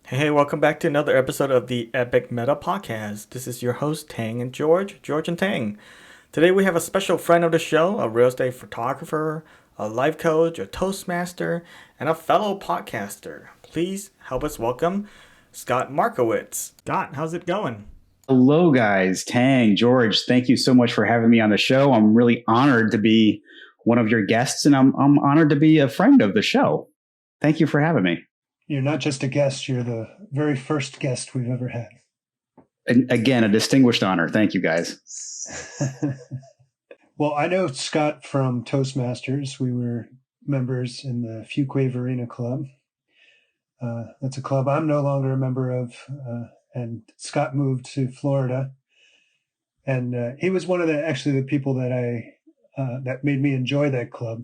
Hey, welcome back to another episode of the Epic Meta Podcast. This is your host, Thang and George, George and Thang. Today we have a special friend of the show, a real estate photographer, a life coach, a Toastmaster, and a fellow podcaster. Please help us welcome Scott Markowitz. Scott, how's it going? Hello, guys. Tang, George, thank you so much for having me on the show. I'm really honored to be one of your guests, and I'm honored to be a friend of the show. Thank you for having me. You're not just a guest, you're the very first guest we've ever had. And again, a distinguished honor. Thank you, guys. Well, I know Scott from Toastmasters. We were members in the Fuquay-Varina Club. That's a club I'm no longer a member of. And Scott moved to Florida. And he was one of the people that that made me enjoy that club.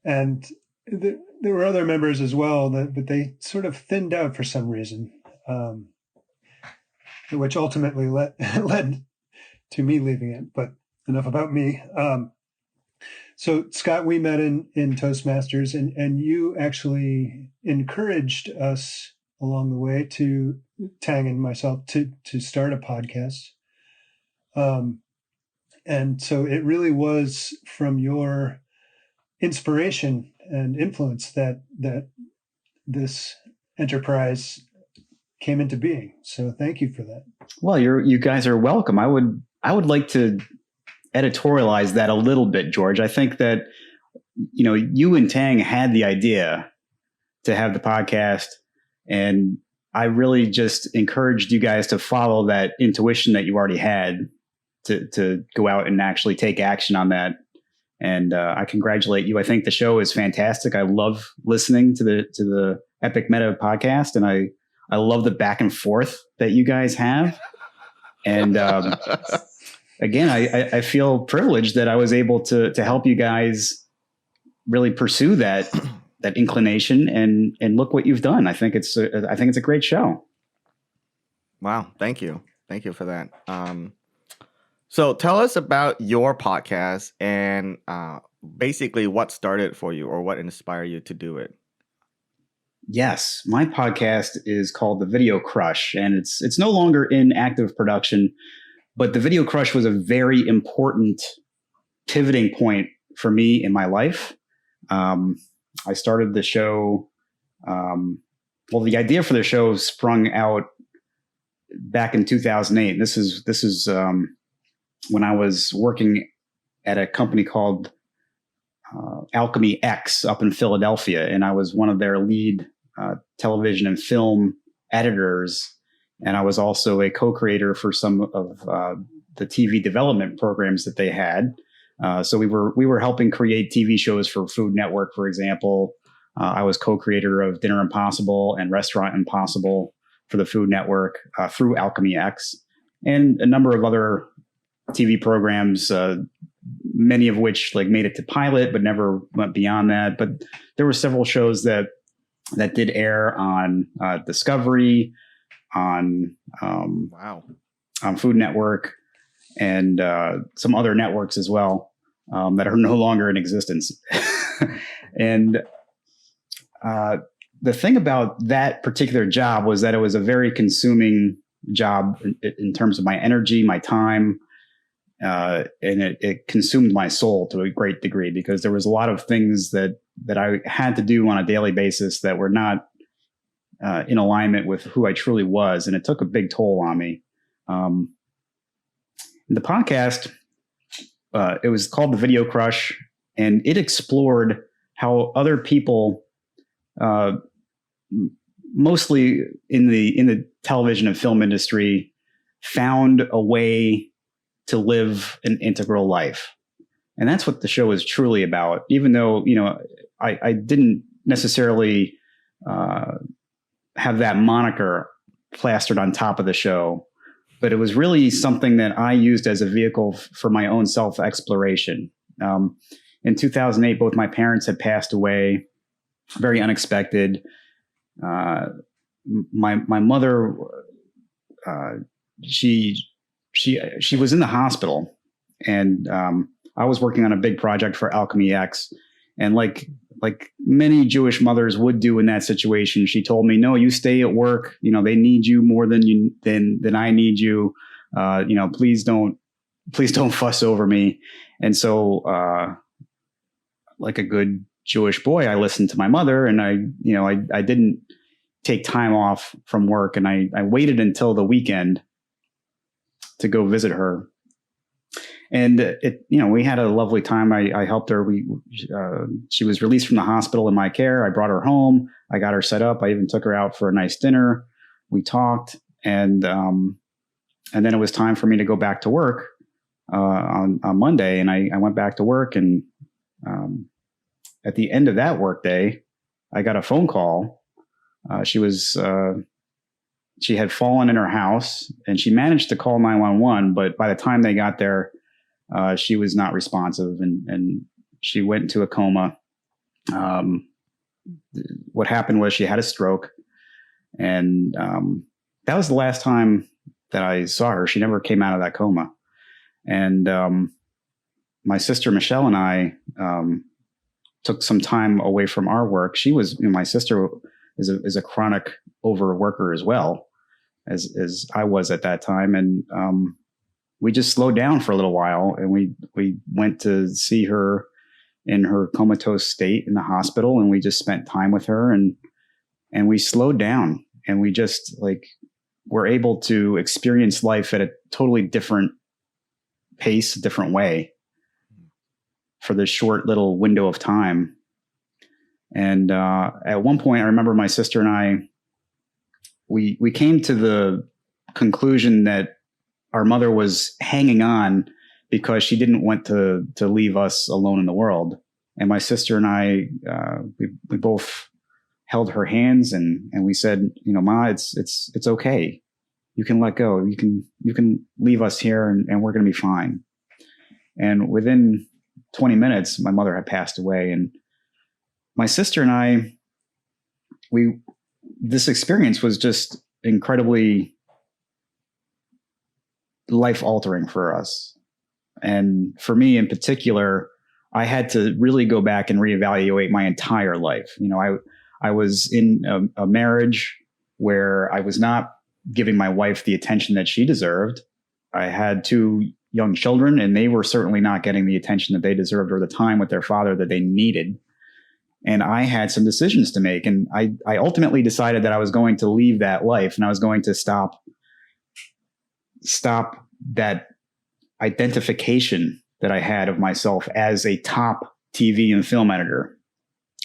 And there were other members as well, but they sort of thinned out for some reason, which ultimately led to me leaving it. But enough about me. So Scott, we met in Toastmasters, and you actually encouraged us along the way to Tang and myself to start a podcast. And so it really was from your inspiration and influence that this enterprise came into being. So thank you for that. Well, you guys are welcome. I would like to editorialize that a little bit, George. I think that you and Tang had the idea to have the podcast, and I really just encouraged you guys to follow that intuition that you already had to go out and actually take action on that. And I congratulate you. I think the show is fantastic. I love listening to the Epic Meta podcast, and I love the back and forth that you guys have. And again, I feel privileged that I was able to help you guys really pursue that inclination, and look what you've done. I think it's a great show. Wow, thank you for that. So tell us about your podcast and basically what started for you or what inspired you to do it. Yes, my podcast is called The Video Crush, and it's no longer in active production, but The Video Crush was a very important pivoting point for me in my life. I started the show. The idea for the show sprung out back in 2008. This is when I was working at a company called Alchemy X up in Philadelphia, and I was one of their lead television and film editors, and I was also a co-creator for some of the TV development programs that they had. So we were helping create TV shows for Food Network, for example. I was co-creator of Dinner Impossible and Restaurant Impossible for the Food Network through Alchemy X, and a number of other TV programs, many of which made it to pilot, but never went beyond that. But there were several shows that did air on Discovery, on Food Network, and some other networks as well that are no longer in existence. And the thing about that particular job was that it was a very consuming job in terms of my energy, my time. And it consumed my soul to a great degree, because there was a lot of things that I had to do on a daily basis that were not in alignment with who I truly was. And it took a big toll on me. The podcast, it was called The Video Crush, and it explored how other people, mostly in the television and film industry, found a way to live an integral life. And that's what the show is truly about. Even though, I didn't necessarily have that moniker plastered on top of the show, but it was really something that I used as a vehicle for my own self-exploration. In 2008, both my parents had passed away, very unexpected. My mother, she was in the hospital, and I was working on a big project for Alchemy X, and like like many Jewish mothers would do in that situation, she told me, "No, you stay at work. You know, they need you more than I need you. You know, please don't fuss over me." And so, like a good Jewish boy, I listened to my mother, and I didn't take time off from work, and I waited until the weekend to go visit her. And we had a lovely time. I helped her. She was released from the hospital in my care. I brought her home. I got her set up. I even took her out for a nice dinner. We talked, and then it was time for me to go back to work on Monday. And I went back to work, and at the end of that work day, I got a phone call. She had fallen in her house, and she managed to call 911. But by the time they got there, she was not responsive, and she went into a coma. What happened was she had a stroke, and that was the last time that I saw her. She never came out of that coma. And my sister Michelle and I took some time away from our work. My sister is a chronic overworker as well as I was at that time, and we just slowed down for a little while, and we went to see her in her comatose state in the hospital, and we just spent time with her, and we slowed down, and we just were able to experience life at a totally different pace, different way for this short little window of time. And at one point, I remember my sister and I, we came to the conclusion that our mother was hanging on because she didn't want to leave us alone in the world. And my sister and I, we both held her hands, and we said, "Ma, it's okay. You can let go. You can leave us here, and we're going to be fine." And within 20 minutes, my mother had passed away. And my sister and I, this experience was just incredibly life altering for us. And for me in particular, I had to really go back and reevaluate my entire life. I was in a marriage where I was not giving my wife the attention that she deserved. I had 2 young children, and they were certainly not getting the attention that they deserved or the time with their father that they needed. And I had some decisions to make. And I ultimately decided that I was going to leave that life, and I was going to stop that identification that I had of myself as a top TV and film editor.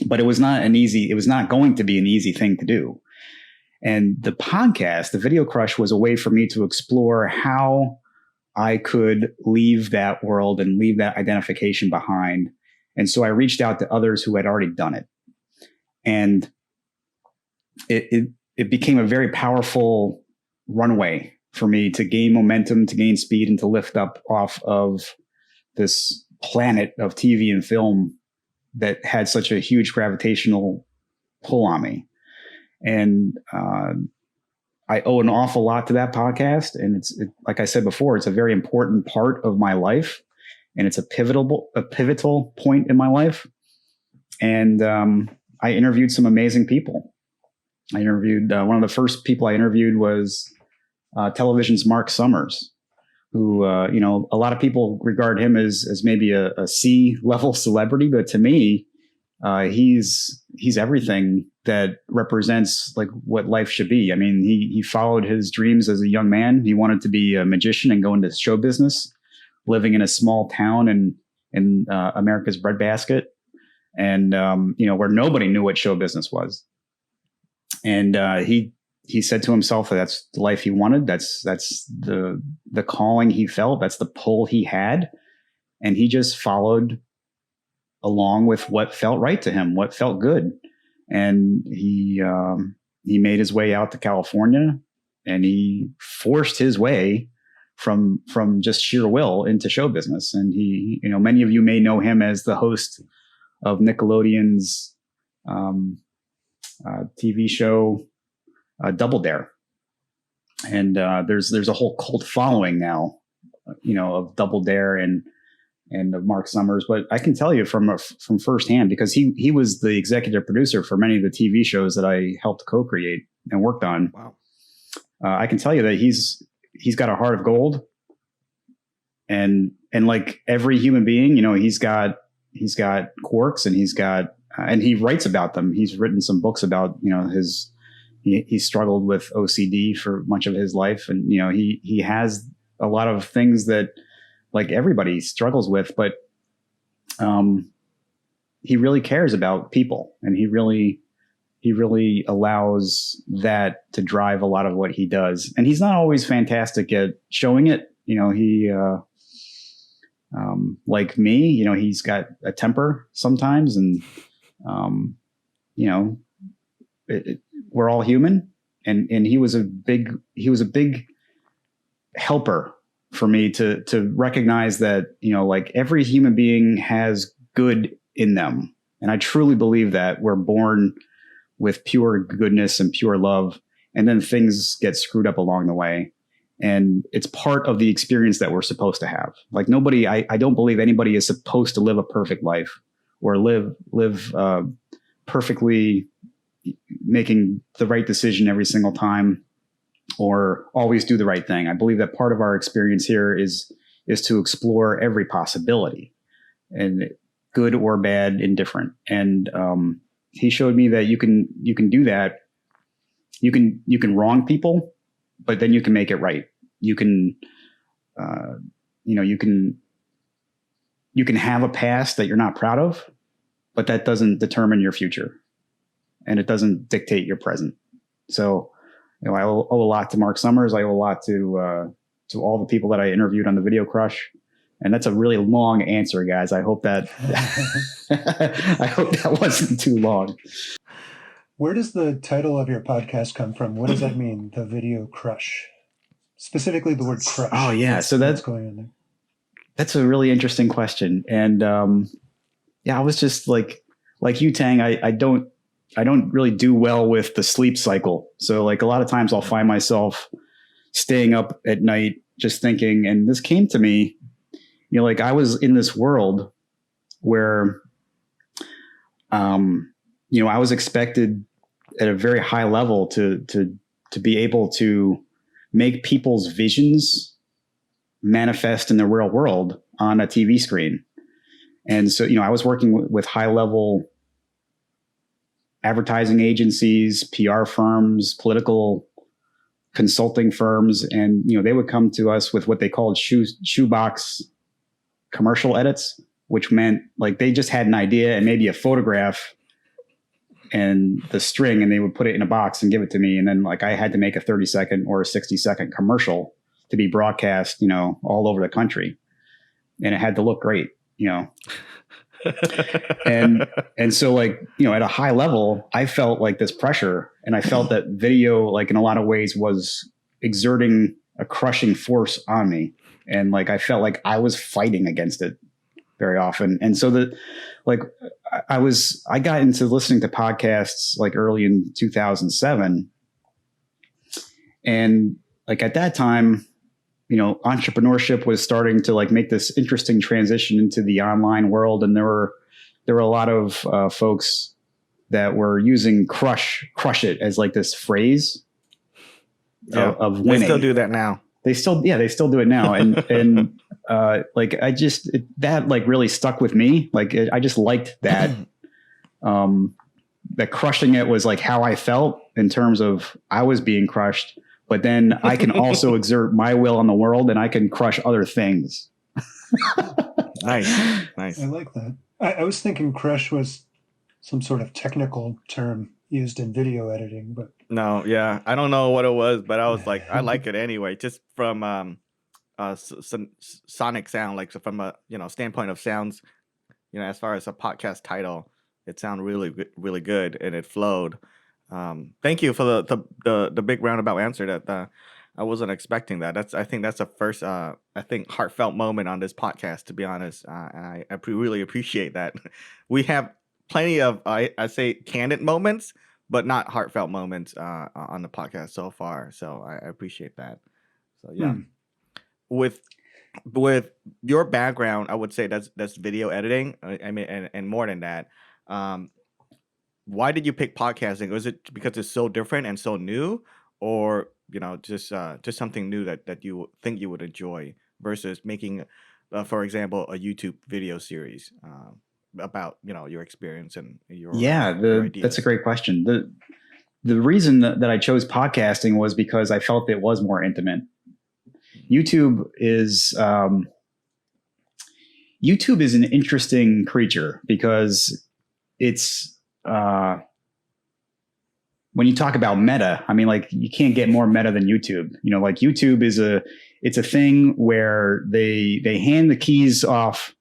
But it was not going to be an easy thing to do. And the podcast, the Video Crush, was a way for me to explore how I could leave that world and leave that identification behind. And so I reached out to others who had already done it. And it became a very powerful runway for me to gain momentum, to gain speed, and to lift up off of this planet of TV and film that had such a huge gravitational pull on me. And I owe an awful lot to that podcast. And like I said before, it's a very important part of my life, and it's a pivotal point in my life. And I interviewed some amazing people. I interviewed one of the first people I interviewed was television's Mark Summers, who a lot of people regard him as maybe a C-level celebrity, but to me, he's everything that represents what life should be. I mean, he followed his dreams as a young man. He wanted to be a magician and go into show business, living in a small town in America's breadbasket, and where nobody knew what show business was. And he said to himself that that's the life he wanted. That's the calling he felt. That's the pull he had, and he just followed along with what felt right to him, what felt good. And he made his way out to California, and he forced his way from just sheer will into show business. And he, many of you may know him as the host of Nickelodeon's TV show Double Dare. And there's a whole cult following now, of Double Dare, and and of Mark Summers, but I can tell you from firsthand, because he was the executive producer for many of the TV shows that I helped co-create and worked on. Wow. I can tell you that he's got a heart of gold, and like every human being, he's got quirks, and and he writes about them. He's written some books about, he struggled with OCD for much of his life. And, he has a lot of things that like everybody struggles with, but he really cares about people, and he really allows that to drive a lot of what he does. And he's not always fantastic at showing it. Like me, he's got a temper sometimes, and, we're all human, and he was a big helper for me to recognize that, like every human being has good in them. And I truly believe that we're born with pure goodness and pure love, and then things get screwed up along the way. And it's part of the experience that we're supposed to have. Like I don't believe anybody is supposed to live a perfect life or live perfectly making the right decision every single time or always do the right thing. I believe that part of our experience here is to explore every possibility, and good or bad, indifferent. And he showed me that you can do that. You can wrong people, but then you can make it right. You can, you can have a past that you're not proud of, but that doesn't determine your future, and it doesn't dictate your present. So, I owe a lot to Mark Summers. I owe a lot to all the people that I interviewed on the Video Crush. And that's a really long answer, guys. I hope that wasn't too long. Where does the title of your podcast come from? What does that mean? The Video Crush, specifically the word crush. Oh yeah, so that's going on there. That's a really interesting question, and I was just like you, Tang. I don't really do well with the sleep cycle. So like a lot of times I'll find myself staying up at night just thinking. And this came to me, like I was in this world where, I was expected at a very high level to be able to make people's visions manifest in the real world on a TV screen. And so, I was working with high level advertising agencies, PR firms, political consulting firms. And, they would come to us with what they called shoebox commercial edits, which meant like they just had an idea and maybe a photograph and the string, and they would put it in a box and give it to me. And then like I had to make a 30-second or a 60-second commercial to be broadcast, all over the country. And it had to look great, and so like, at a high level, I felt like this pressure, and I felt that video, like in a lot of ways, was exerting a crushing force on me. And like, I felt like I was fighting against it very often. And so I got into listening to podcasts like early in 2007. And like at that time, entrepreneurship was starting to like make this interesting transition into the online world. And there were a lot of folks that were using crush it as like this phrase of winning. They still do that now. They still do it now. And like, that like really stuck with me. Like, I just liked that, that crushing it was like how I felt in terms of I was being crushed, but then I can also exert my will on the world, and I can crush other things. Nice. I like that. I was thinking crush was some sort of technical term used in video editing, but no, yeah, I don't know what it was, but I was like, I like it anyway, just from sonic sound, like so from a standpoint of sounds, as far as a podcast title, it sounded really good, and it flowed. Thank you for the big roundabout answer that I wasn't expecting that. I think that's the first heartfelt moment on this podcast, to be honest, and I really appreciate that. We have plenty of I say candid moments, but not heartfelt moments on the podcast so far. So I appreciate that. So yeah, with with your background, I would say that's video editing. I mean, and more than that. Um, why did you pick podcasting? Was it because it's so different and so new, or just something new that you think you would enjoy versus making, for example, a YouTube video series about your experience and Yeah, your that's a ideas. great question. The reason that I chose podcasting was because I felt it was more intimate. YouTube is YouTube is an interesting creature because it's when you talk about meta, I mean, like you can't get more meta than YouTube. Like YouTube it's a thing where they hand the keys off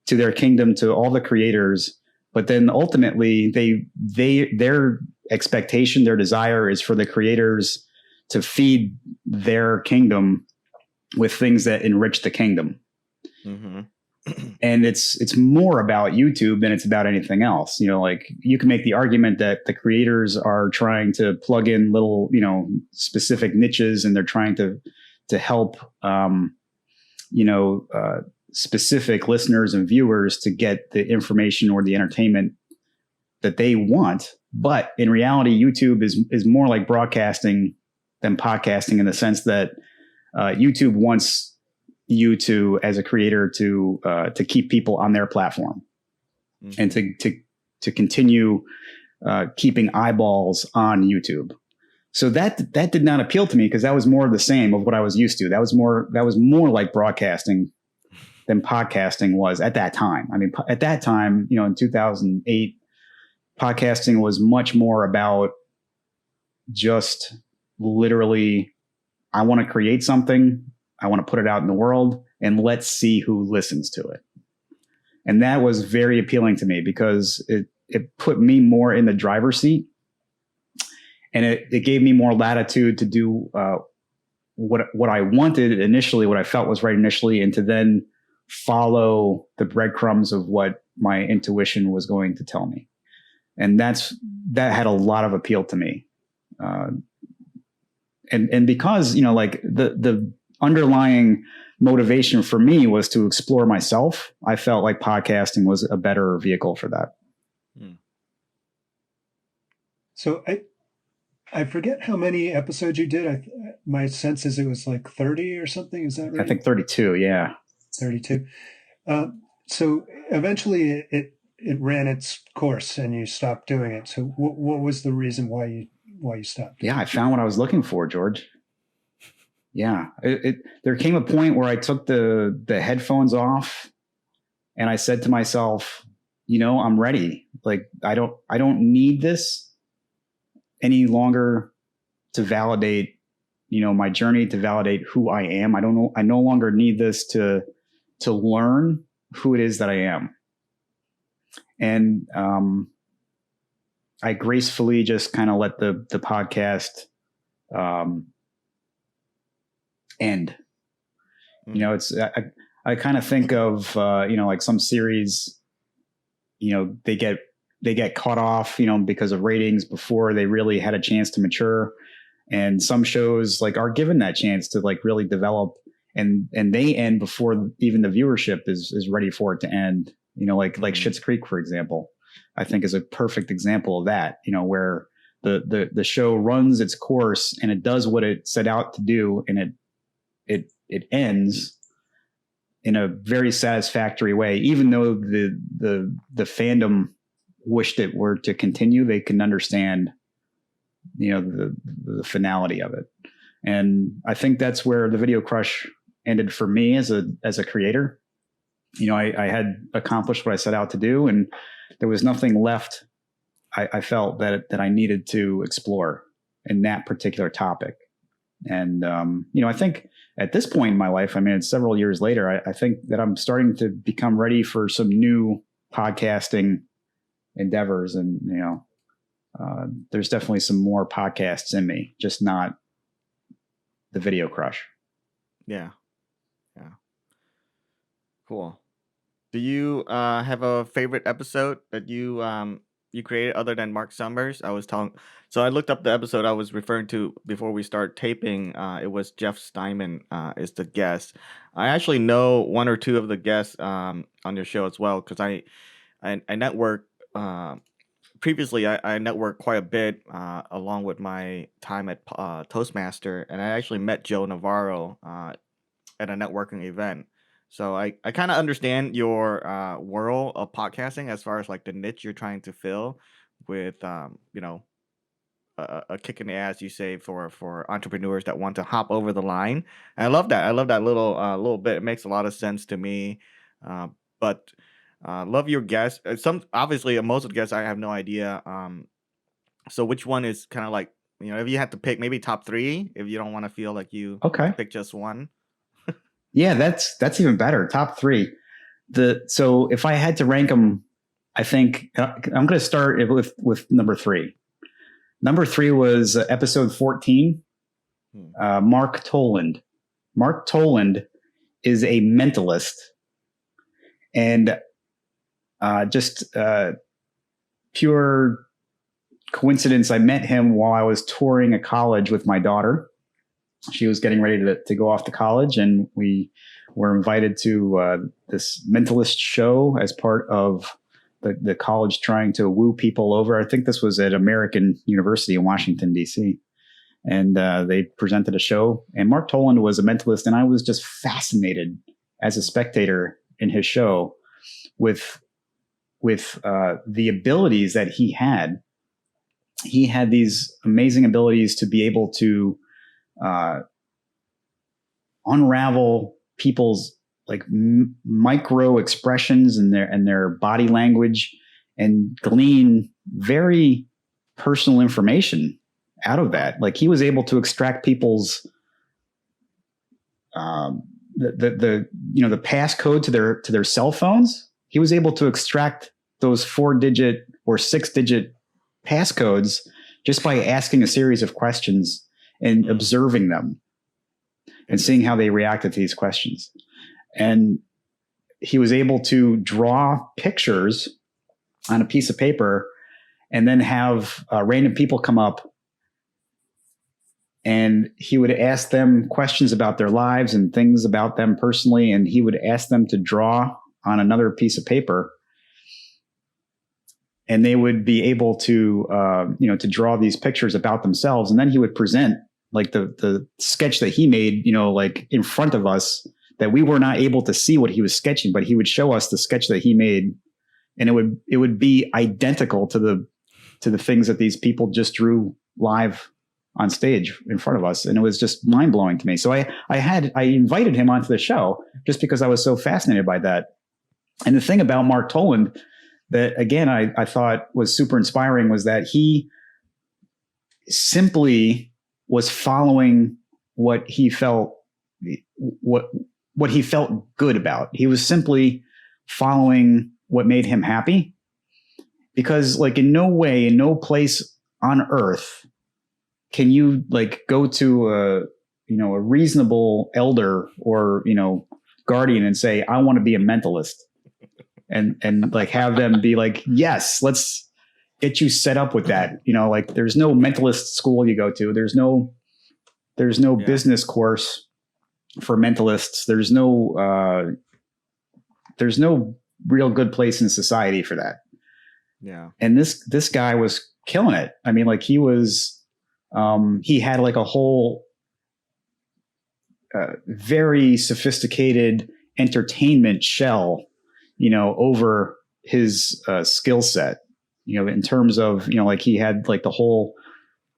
to their kingdom to all the creators, but then ultimately their expectation, their desire is for the creators to feed their kingdom with things that enrich the kingdom. Mm-hmm. And it's more about YouTube than it's about anything else. Like you can make the argument that the creators are trying to plug in little, specific niches, and they're trying to help, specific listeners and viewers to get the information or the entertainment that they want. But in reality, YouTube is more like broadcasting than podcasting, in the sense that YouTube wants you to, as a creator, to keep people on their platform, mm-hmm. and to continue keeping eyeballs on YouTube. So that did not appeal to me, because that was more of the same of what I was used to. That was more like broadcasting than podcasting was at that time. I mean, at that time, in 2008, podcasting was much more about just literally, I want to create something, I want to put it out in the world, and let's see who listens to it. And that was very appealing to me, because it put me more in the driver's seat, and it gave me more latitude to do what I wanted initially, what I felt was right initially, and to then follow the breadcrumbs of what my intuition was going to tell me. And that had a lot of appeal to me. And because, like the underlying motivation for me was to explore myself, I felt like podcasting was a better vehicle for that. So I forget how many episodes you did. My sense is it was like 30 or something. Is that right? I think 32. Yeah. 32. So eventually it ran its course and you stopped doing it. So what was the reason why you stopped? Yeah, I found what I was looking for, George. Yeah, there came a point where I took the headphones off, and I said to myself, I'm ready. Like I don't need this any longer to validate, my journey, to validate who I am. I no longer need this to learn who it is that I am. And I gracefully just kind of let the podcast end. It's I kind of think of like some series, they get cut off, because of ratings before they really had a chance to mature, and some shows like are given that chance to like really develop, and they end before even the viewership is ready for it to end. Like Schitt's Creek, for example, I think is a perfect example of that. Where the show runs its course and it does what it set out to do, and it ends in a very satisfactory way. Even though the fandom wished it were to continue, they can understand, the finality of it. And I think that's where the Video Crush ended for me as a creator. I had accomplished what I set out to do, and there was nothing left I felt that I needed to explore in that particular topic. And, I think at this point in my life, I mean, it's several years later, I think that I'm starting to become ready for some new podcasting endeavors. And, there's definitely some more podcasts in me, just not the Video Crush. Yeah. Yeah. Cool. Do you have a favorite episode that you you created other than Mark Summers? So I looked up the episode I was referring to before we start taping. It was Jeff Steinman is the guest. I actually know one or two of the guests on your show as well because I network previously. I networked quite a bit along with my time at Toastmaster, and I actually met Joe Navarro at a networking event. So I kind of understand your world of podcasting as far as like the niche you're trying to fill with a kick in the ass, you say, for entrepreneurs that want to hop over the line. And I love that. I love that little bit. It makes a lot of sense to me. But love your guests. Some obviously most of the guests I have no idea. So which one is kind of like, if you had to pick maybe top three, if you don't want to feel like you have Okay. to pick just one. Yeah, that's even better. Top three. So if I had to rank them, I think I'm going to start with number three. Number three was episode 14. Mark Toland. Mark Toland is a mentalist, and just pure coincidence. I met him while I was touring a college with my daughter. She was getting ready to go off to college, and we were invited to this mentalist show as part of the college trying to woo people over. I think this was at American University in Washington, D.C. And they presented a show, and Mark Toland was a mentalist, and I was just fascinated as a spectator in his show with the abilities that he had. He had these amazing abilities to be able to unravel people's like micro expressions and their body language, and glean very personal information out of that. Like he was able to extract people's the passcode to their cell phones. He was able to extract those 4-digit or 6-digit passcodes just by asking a series of questions and observing them and seeing how they reacted to these questions. And he was able to draw pictures on a piece of paper and then have random people come up, and he would ask them questions about their lives and things about them personally. And he would ask them to draw on another piece of paper, and they would be able to, to draw these pictures about themselves. And then he would present like the sketch that he made, like in front of us, that we were not able to see what he was sketching, but he would show us the sketch that he made, and it would be identical to the things that these people just drew live on stage in front of us. And it was just mind blowing to me. So I invited him onto the show just because I was so fascinated by that. And the thing about Mark Toland that, again, I thought was super inspiring was that he simply was following what he felt good about. He was simply following what made him happy, because like in no way, in no place on earth can you like go to a reasonable elder or, guardian and say, I want to be a mentalist, and like have them be like, yes, let's get you set up with that. Like there's no mentalist school you go to. There's no business course for mentalists. There's no real good place in society for that. Yeah. And this guy was killing it. I mean, like he was, he had like a whole very sophisticated entertainment shell, over his skill set, in terms of, like he had like the whole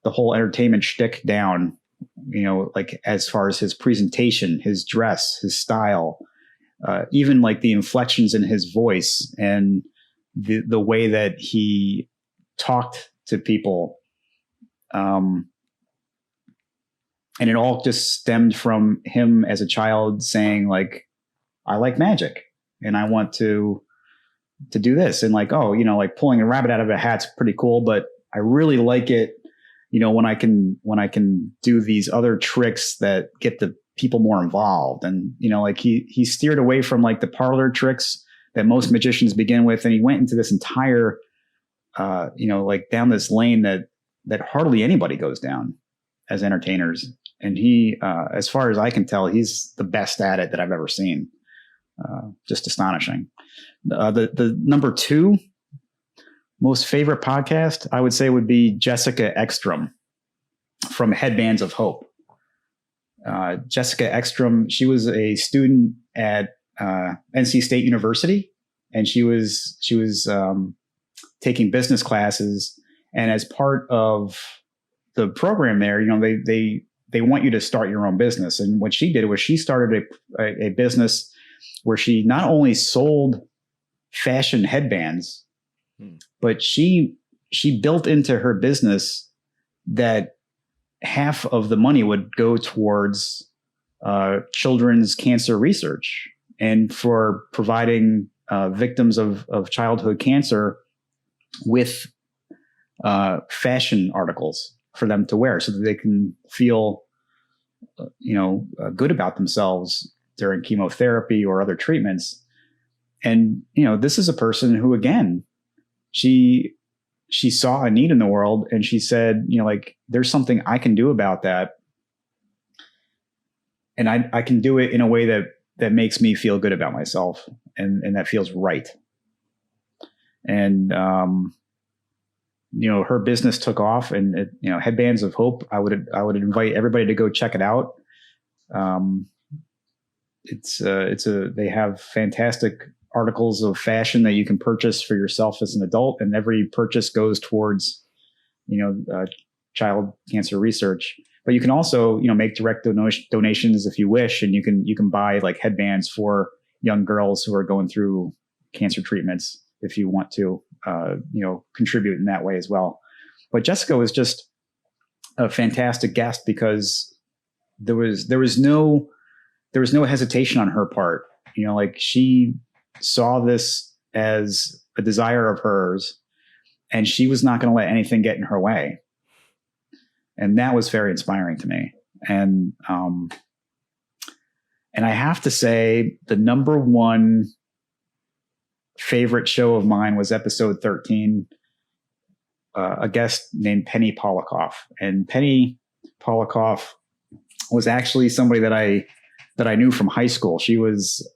entertainment shtick down, like as far as his presentation, his dress, his style, even like the inflections in his voice and the way that he talked to people. And it all just stemmed from him as a child saying like, I like magic and I want to do this. And like, oh, like pulling a rabbit out of a hat's pretty cool, but I really like it, when I can do these other tricks that get the people more involved. And, like he steered away from like the parlor tricks that most magicians begin with. And he went into this entire like down this lane that hardly anybody goes down as entertainers. And he, as far as I can tell, he's the best at it that I've ever seen. Just astonishing. The number 2 most favorite podcast, I would say, would be Jessica Ekstrom from Headbands of Hope. Jessica Ekstrom, she was a student at NC State University, and she was taking business classes. And as part of the program there, they want you to start your own business. And what she did was she started a business where she not only sold fashion headbands, but she built into her business that half of the money would go towards children's cancer research and for providing victims of childhood cancer with fashion articles for them to wear so that they can feel, good about themselves during chemotherapy or other treatments. And, this is a person who, again, she saw a need in the world, and she said, there's something I can do about that. And I can do it in a way that makes me feel good about myself and that feels right. And, her business took off, and Headbands of Hope, I would invite everybody to go check it out. They have fantastic articles of fashion that you can purchase for yourself as an adult, and every purchase goes towards, child cancer research. But you can also, make direct donations if you wish, and you can buy like headbands for young girls who are going through cancer treatments if you want to, contribute in that way as well. But Jessica was just a fantastic guest because there was no hesitation on her part. She saw this as a desire of hers, and she was not going to let anything get in her way. And that was very inspiring to me. And I have to say, the number 1 favorite show of mine was episode 13, a guest named Penny Polikoff. And Penny Polikoff was actually somebody that I knew from high school. She was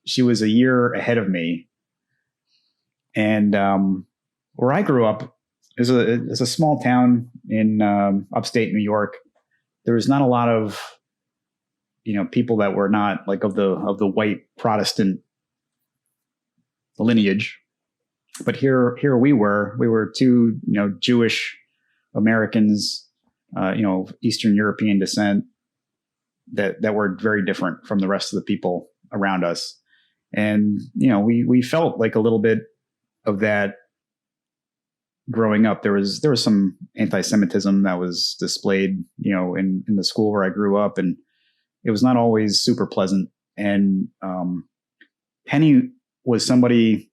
a year ahead of me. And where I grew up is a small town in upstate New York. There was not a lot of people that were not like of the white Protestant lineage. But here we were 2 Jewish Americans, Eastern European descent that were very different from the rest of the people around us. And, we felt like a little bit of that growing up. There was some anti-Semitism that was displayed, in the school where I grew up, and it was not always super pleasant. And Penny was somebody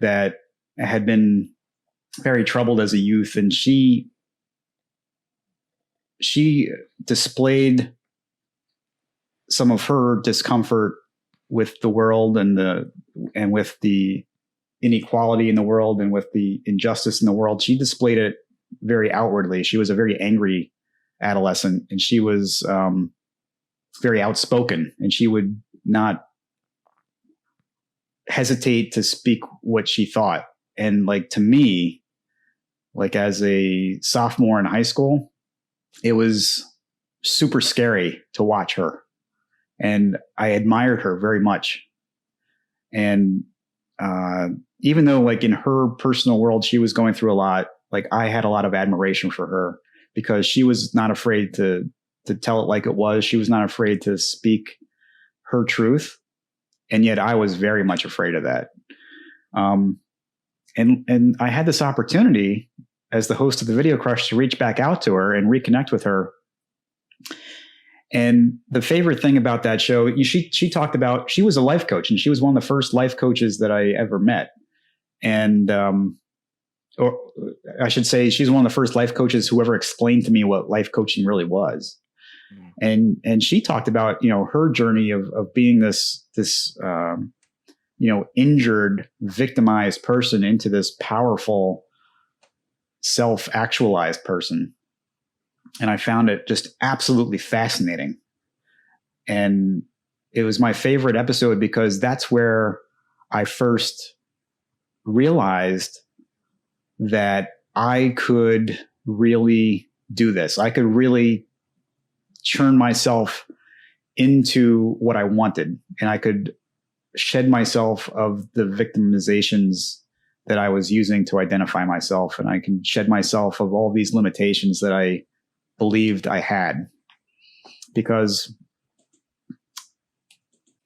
that had been very troubled as a youth, and she displayed some of her discomfort with the world and with the inequality in the world and with the injustice in the world. She displayed it very outwardly. She was a very angry adolescent, and she was very outspoken, and she would not hesitate to speak what she thought. And to me, as a sophomore in high school, it was super scary to watch her. And I admired her very much. And even though in her personal world, she was going through a lot, I had a lot of admiration for her because she was not afraid to tell it like it was. She was not afraid to speak her truth. And yet I was very much afraid of that. And I had this opportunity as the host of the Video Crush to reach back out to her and reconnect with her. And the favorite thing about that show, she talked about, she was a life coach, and she was one of the first life coaches that I ever met. And, or I should say, she's one of the first life coaches who ever explained to me what life coaching really was. And she talked about, her journey of being this injured, victimized person into this powerful, self-actualized person. And I found it just absolutely fascinating. And it was my favorite episode because that's where I first realized that I could really do this. I could really turn myself into what I wanted, and I could shed myself of the victimizations that I was using to identify myself. And I can shed myself of all these limitations that I believed I had, because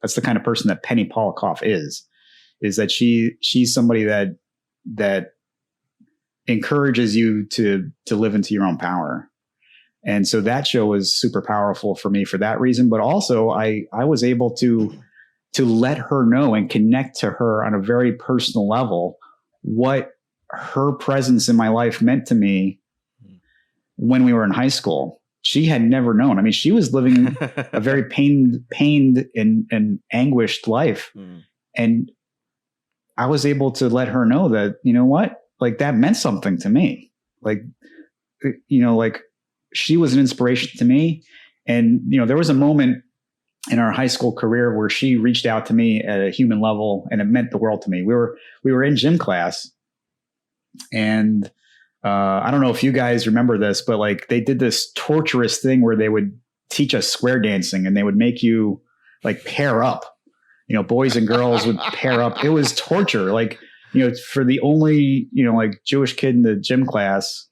that's the kind of person that Penny Polikoff is that she's somebody that encourages you to live into your own power. And so that show was super powerful for me for that reason. But also I was able to let her know and connect to her on a very personal level what her presence in my life meant to me when we were in high school. She had never known. I mean, she was living a very pained and anguished life. And I was able to let her know that, you know what, like that meant something to me. Like, like she was an inspiration to me. And, there was a moment in our high school career where she reached out to me at a human level, and it meant the world to me. We were in gym class, and I don't know if you guys remember this, but like they did this torturous thing where they would teach us square dancing, and they would make you like pair up. Boys and girls would pair up. It was torture. Like, for the only, like Jewish kid in the gym class,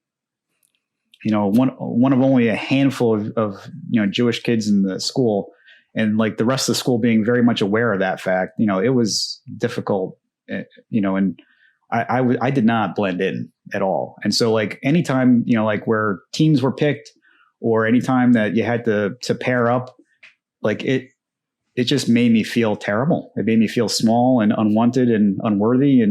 one of only a handful of Jewish kids in the school, and like the rest of the school being very much aware of that fact, it was difficult, and I did not blend in at all. And so like anytime, like where teams were picked, or anytime that you had to pair up, like it just made me feel terrible. It made me feel small and unwanted and unworthy.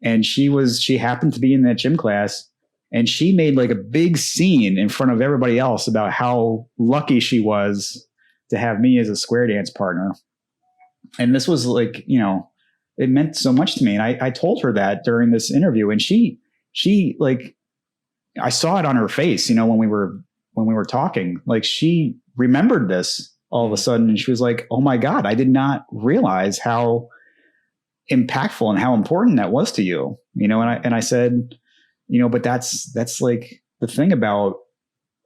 And she happened to be in that gym class, and she made like a big scene in front of everybody else about how lucky she was to have me as a square dance partner. And this was like, it meant so much to me. And I told her that during this interview, and she like, I saw it on her face, when we were talking, like she remembered this all of a sudden. And she was like, oh my God, I did not realize how impactful and how important that was to you, and I said, but that's like the thing about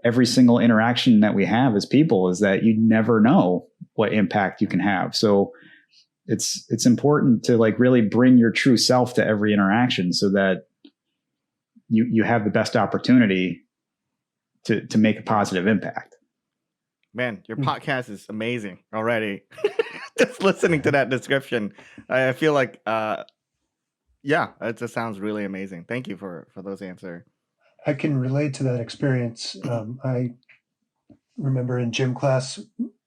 every single interaction that we have as people, is that you never know what impact you can have. So it's important to like really bring your true self to every interaction, so that you have the best opportunity to make a positive impact. Man, your podcast is amazing already. Just listening to that description, I feel like, yeah, it just sounds really amazing. Thank you for those answers. I can relate to that experience. I remember in gym class,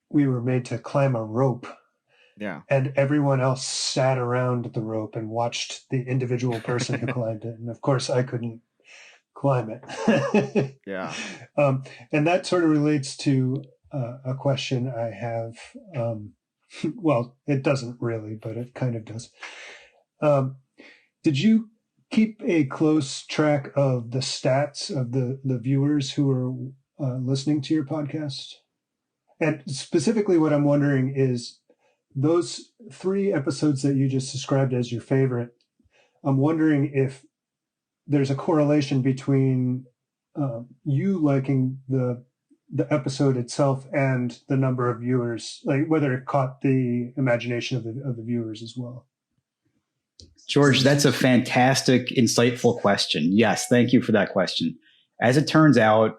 we were made to climb a rope. Yeah. And everyone else sat around the rope and watched the individual person who climbed it. And of course, I couldn't climb it. Yeah. And that sort of relates to a question I have. Well, it doesn't really, but it kind of does. Did you keep a close track of the stats of the viewers who are listening to your podcast? And specifically what I'm wondering is, those 3 episodes that you just described as your favorite, I'm wondering if there's a correlation between you liking the episode itself and the number of viewers, like whether it caught the imagination of the viewers as well. George, that's a fantastic, insightful question. Yes, thank you for that question. As it turns out,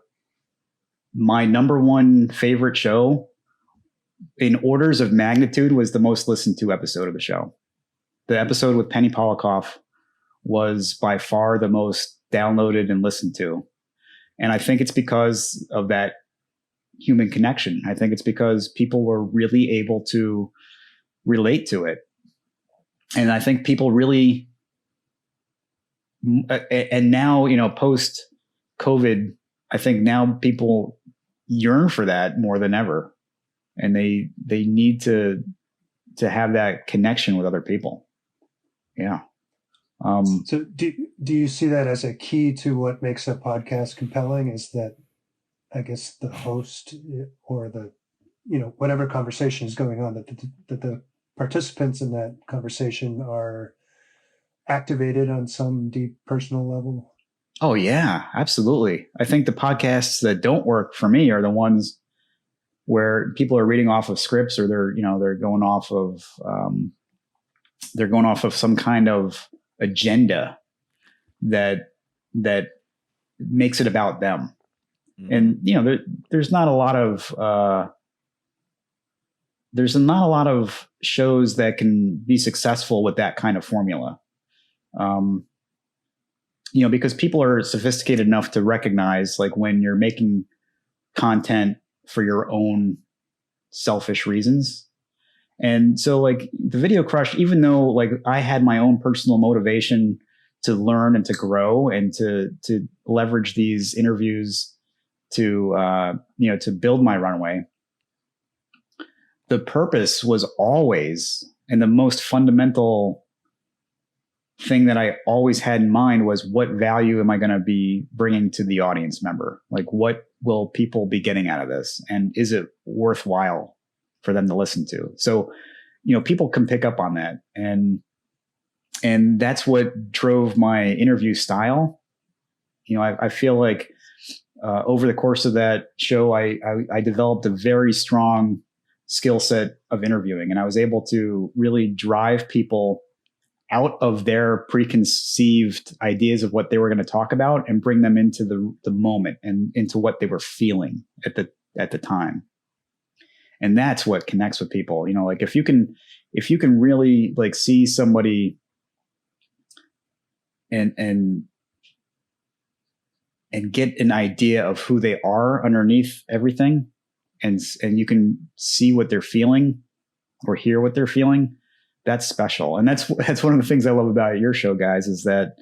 my number one favorite show in orders of magnitude was the most listened to episode of the show. The episode with Penny Polikoff was by far the most downloaded and listened to. And I think it's because of that human connection. I think it's because people were really able to relate to it. And I think people really, and now, post COVID, I think now people yearn for that more than ever. And they need to have that connection with other people. Yeah. So do you see that as a key to what makes a podcast compelling? Is that, I guess, the host or the, whatever conversation is going on, that the participants in that conversation are activated on some deep personal level? Oh yeah, absolutely. I think the podcasts that don't work for me are the ones where people are reading off of scripts, or they're going off of some kind of agenda that makes it about them. Mm-hmm. And there's not a lot of shows that can be successful with that kind of formula. Because people are sophisticated enough to recognize, like, when you're making content for your own selfish reasons. And so, like, the Video Crush, even though, like, I had my own personal motivation to learn and to grow and to leverage these interviews to build my runway, the purpose was always, and the most fundamental thing that I always had in mind was, what value am I going to be bringing to the audience member? Like, what will people be getting out of this? And is it worthwhile for them to listen to? So, people can pick up on that. And that's what drove my interview style. I feel like over the course of that show, I developed a very strong skill set of interviewing, and I was able to really drive people out of their preconceived ideas of what they were going to talk about and bring them into the moment and into what they were feeling at the time. And that's what connects with people. Like, if you can really, like, see somebody and get an idea of who they are underneath everything, and you can see what they're feeling or hear what they're feeling, that's special. And that's one of the things I love about your show, guys, is that,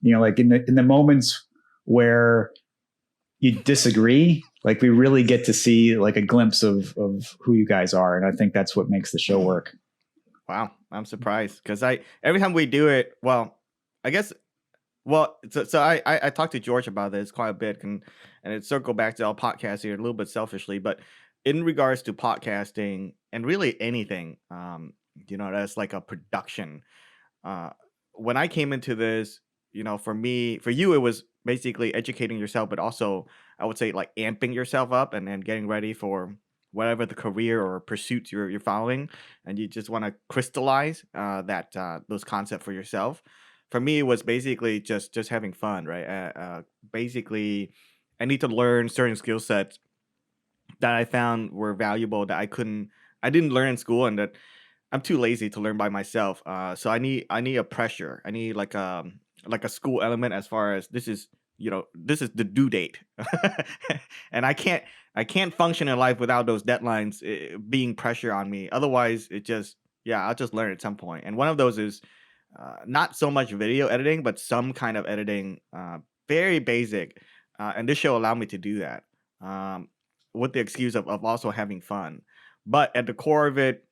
like, in the moments where you disagree, like, we really get to see, like, a glimpse of who you guys are. And I think that's what makes the show work. Wow. I'm surprised, because every time we do it, so I talked to George about this quite a bit, and it circled back to our podcast here a little bit selfishly, but in regards to podcasting and really anything, that's like a production. When I came into this, for you, it was basically educating yourself, but also, I would say, like, amping yourself up and getting ready for whatever the career or pursuits you're following, and you just want to crystallize those concepts for yourself. For me, it was basically just having fun, right? Basically, I need to learn certain skill sets that I found were valuable that I didn't learn in school, and that I'm too lazy to learn by myself. So I need a pressure. I need like a school element, as far as this is the due date, and I can't function in life without those deadlines being pressure on me. Otherwise, I'll just learn at some point. And one of those is not so much video editing, but some kind of editing, very basic. And this show allowed me to do that, with the excuse of also having fun. But at the core of it,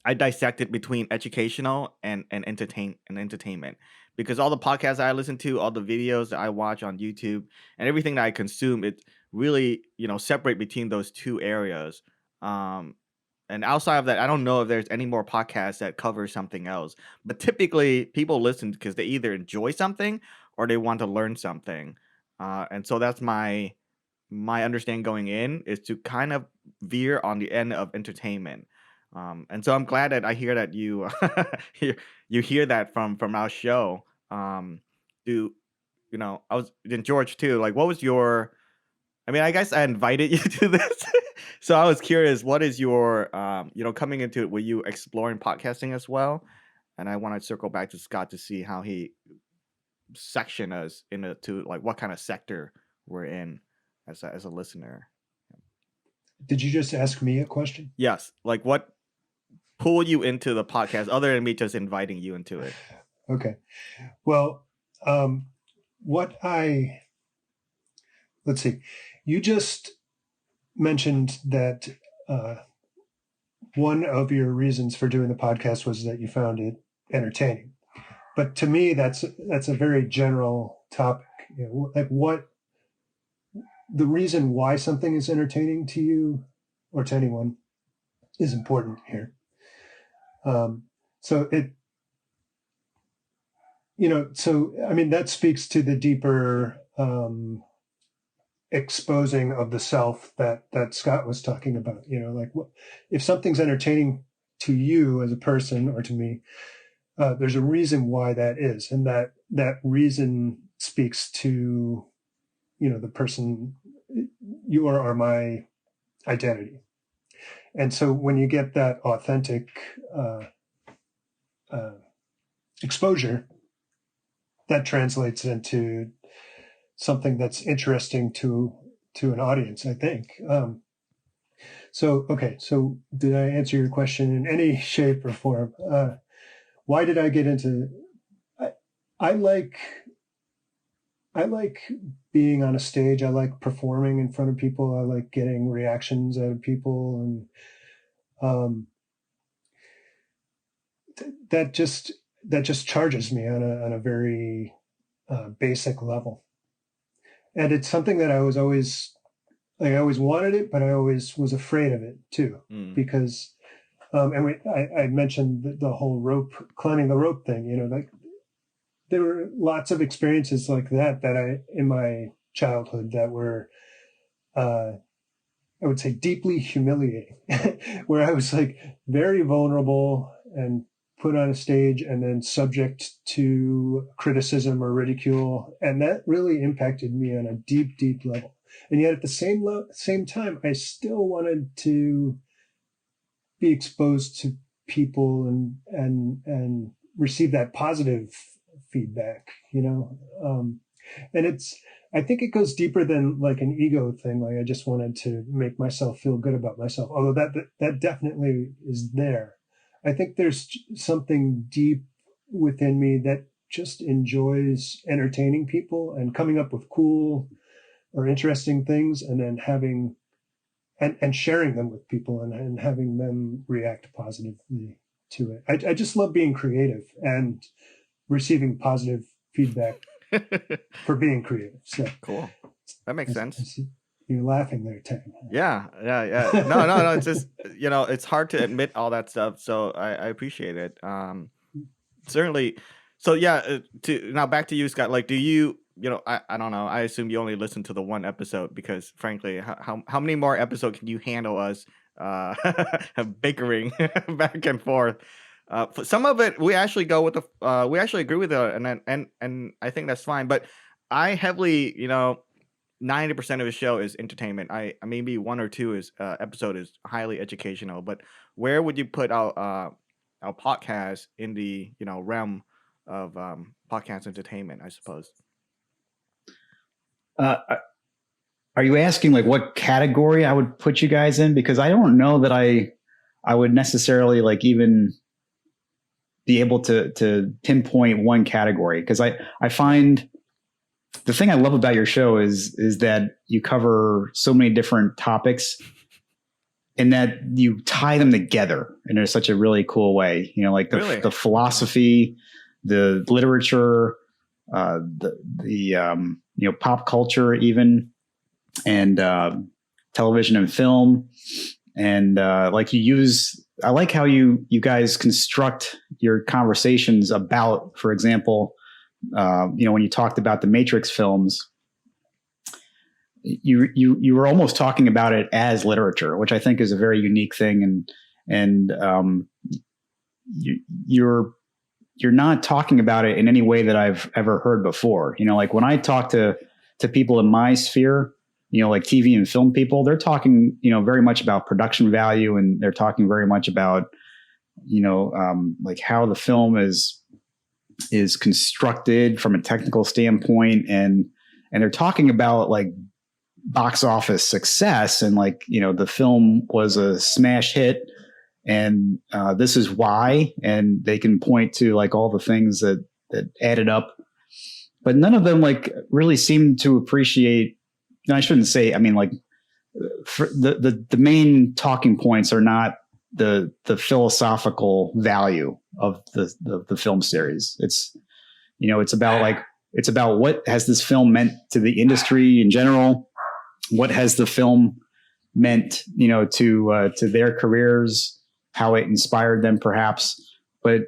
I dissected between educational and entertainment, because all the podcasts I listen to, all the videos that I watch on YouTube, and everything that I consume, it really separate between those two areas. And outside of that, I don't know if there's any more podcasts that cover something else. But typically, people listen because they either enjoy something or they want to learn something. And so that's my understanding going in, is to kind of veer on the end of entertainment. And so I'm glad that I hear that you you hear that from our show. I was in George too. Like, what was your? I mean, I guess I invited you to this, so I was curious. What is your coming into it? Were you exploring podcasting as well? And I want to circle back to Scott to see how he section us into, like, what kind of sector we're in as a listener. Did you just ask me a question? Yes. Like, what pulled you into the podcast other than me just inviting you into it? Okay. Well, let's see. You just mentioned that one of your reasons for doing the podcast was that you found it entertaining. but to me, that's a very general topic. Like what the reason why something is entertaining to you or to anyone is important here. So it, so I mean, that speaks to the deeper exposing of the self that Scott was talking about. Like if something's entertaining to you as a person or to me, there's a reason why that is, and that reason speaks to the person you are, or my identity. And so when you get that authentic exposure, that translates into something that's interesting to an audience, I think. So did I answer your question in any shape or form? Why did I get into? I like being on a stage. I like performing in front of people. I like getting reactions out of people, and that just charges me on a very basic level. And it's something that I always wanted it, but I always was afraid of it too, because I mentioned the whole climbing the rope thing. Like there were lots of experiences like that in my childhood that were, I would say, deeply humiliating, where I was like very vulnerable and put on a stage and then subject to criticism or ridicule. And that really impacted me on a deep, deep level. And yet at the same time, I still wanted to be exposed to people and receive that positive feedback, and I think it goes deeper than like an ego thing. Like I just wanted to make myself feel good about myself, although that definitely is there. I think there's something deep within me that just enjoys entertaining people and coming up with cool or interesting things, and then having and sharing them with people and having them react positively to it. I just love being creative and receiving positive feedback for being creative. So cool. That makes sense. You're laughing there, Tang. Yeah. No. It's just, it's hard to admit all that stuff. So I appreciate it. Certainly. So yeah, now back to you, Scott. Like, do you, I don't know. I assume you only listen to the one episode because frankly, how many more episodes can you handle us bickering back and forth? For some of it, we actually go with we actually agree with it, and I think that's fine. But I heavily, 90% of the show is entertainment. I maybe one or two episode is highly educational. But where would you put our podcast in the realm of podcast entertainment, I suppose? Are you asking like what category I would put you guys in? Because I don't know that I would necessarily like even be able to pinpoint one category, because I find the thing I love about your show is that you cover so many different topics and that you tie them together in such a really cool way. Like the philosophy, the literature, the pop culture even, and television and film. And like I like how you guys construct your conversations about, for example, when you talked about the Matrix films, you were almost talking about it as literature, which I think is a very unique thing. And you're not talking about it in any way that I've ever heard before. Like when I talk to people in my sphere, like TV and film people, they're talking, very much about production value, and they're talking very much about, like how the film is constructed from a technical standpoint, and they're talking about like box office success, and like, the film was a smash hit, and this is why, and they can point to like all the things that added up, but none of them like really seem to appreciate. I shouldn't say, I mean, like the main talking points are not the philosophical value of the film series. It's about what has this film meant to the industry in general? What has the film meant, to their careers, how it inspired them perhaps. But,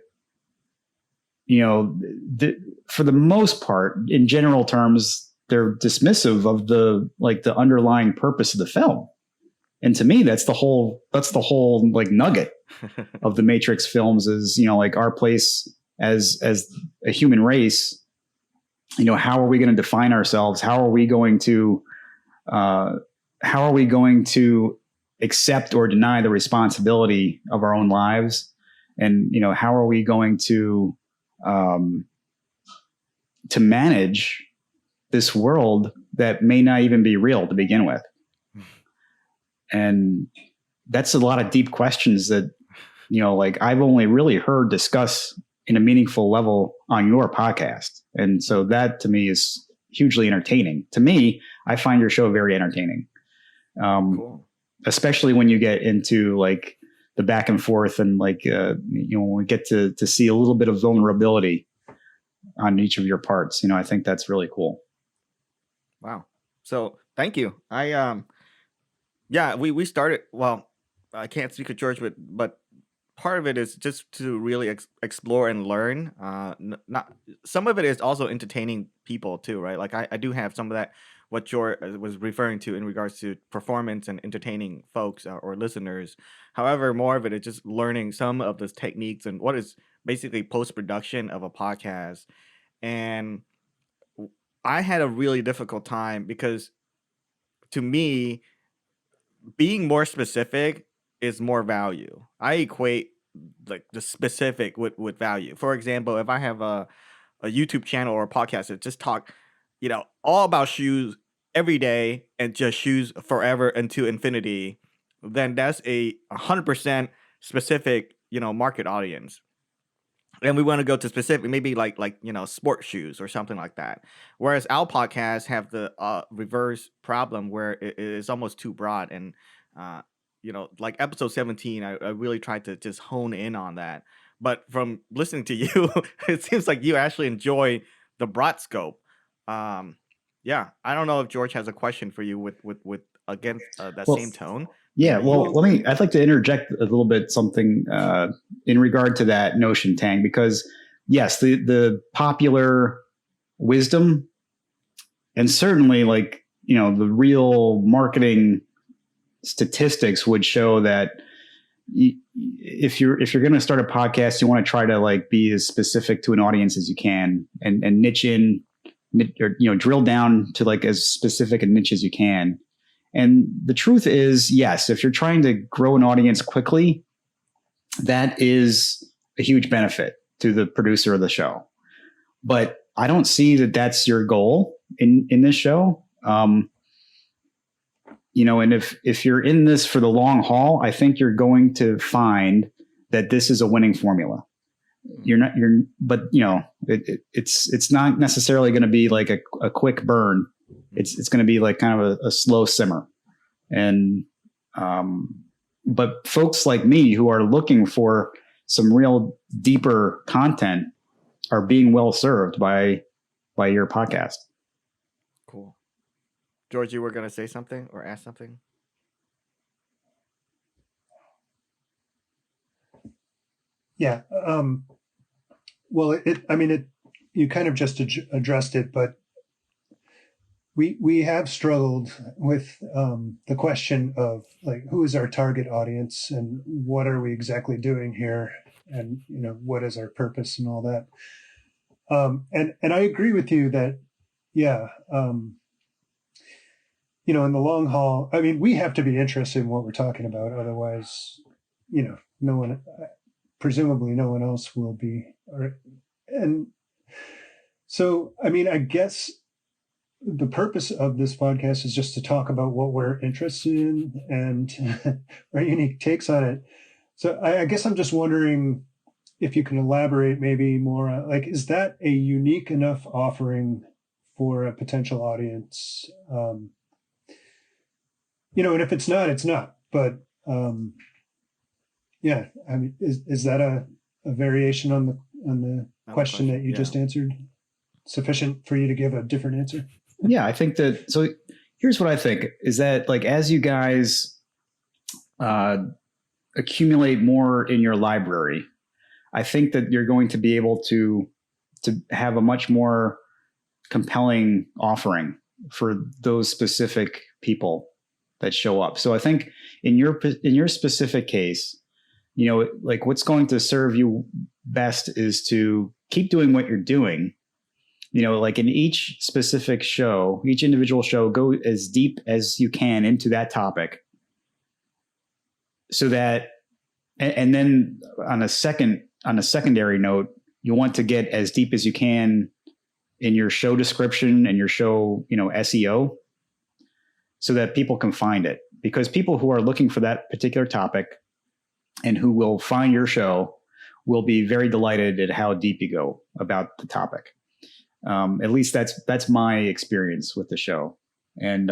for the most part, in general terms, they're dismissive of the underlying purpose of the film. And to me, that's the whole like nugget of the Matrix films is, our place as a human race. How are we going to define ourselves? How are we going to accept or deny the responsibility of our own lives? And, how are we going to manage this world that may not even be real to begin with? And that's a lot of deep questions that, I've only really heard discuss in a meaningful level on your podcast. And so that to me is hugely entertaining. To me, I find your show very entertaining. Cool. Especially when you get into like the back and forth and when we get to see a little bit of vulnerability on each of your parts, I think that's really cool. Wow. So thank you. We started, well, I can't speak of George, but part of it is just to really explore and learn. Not some of it is also entertaining people too, right? Like I do have some of that, what George was referring to in regards to performance and entertaining folks or listeners. However, more of it is just learning some of the techniques and what is basically post-production of a podcast. And I had a really difficult time because to me, being more specific is more value. I equate like the specific with value. For example, if I have a YouTube channel or a podcast that just talk, all about shoes every day and just shoes forever into infinity, then that's a 100% specific, market audience. And we want to go to specific, maybe like sport shoes or something like that. Whereas our podcasts have the reverse problem where it is almost too broad. And like episode 17, I really tried to just hone in on that. But from listening to you, it seems like you actually enjoy the broad scope. Yeah, I don't know if George has a question for you with against that same tone. Yeah, well, I'd like to interject a little bit something in regard to that notion, Tang, because yes, the popular wisdom and certainly the real marketing statistics would show that if you're going to start a podcast, you want to try to be as specific to an audience as you can and niche in, or drill down to as specific a niche as you can. And the truth is, yes, if you're trying to grow an audience quickly, that is a huge benefit to the producer of the show. But I don't see that that's your goal in this show. And if you're in this for the long haul, I think you're going to find that this is a winning formula. It's not necessarily going to be like a quick burn. It's going to be kind of a slow simmer. And, but folks like me who are looking for some real deeper content are being well served by your podcast. Cool. George, you were going to say something or ask something? Yeah. Well, you kind of just addressed it, but we have struggled with the question of who is our target audience and what are we exactly doing here, and what is our purpose and all that. And I agree with you that in the long haul, we have to be interested in what we're talking about, otherwise, presumably no one else will be. And so, I guess the purpose of this podcast is just to talk about what we're interested in and our unique takes on it. So I guess I'm just wondering if you can elaborate maybe more on, is that a unique enough offering for a potential audience? And if it's not, it's not. But is that a variation on the question that you just answered? sufficient for you to give a different answer? Yeah, I think that. So here's what I think is that, like, as you guys accumulate more in your library, I think that you're going to be able to have a much more compelling offering for those specific people that show up. So I think in your specific case, like, what's going to serve you best is to keep doing what you're doing. Like, in each specific show, each individual show, go as deep as you can into that topic, so that, and then on a secondary note, you want to get as deep as you can in your show description and your show, SEO, so that people can find it. Because people who are looking for that particular topic and who will find your show will be very delighted at how deep you go about the topic. At least that's my experience with the show. And,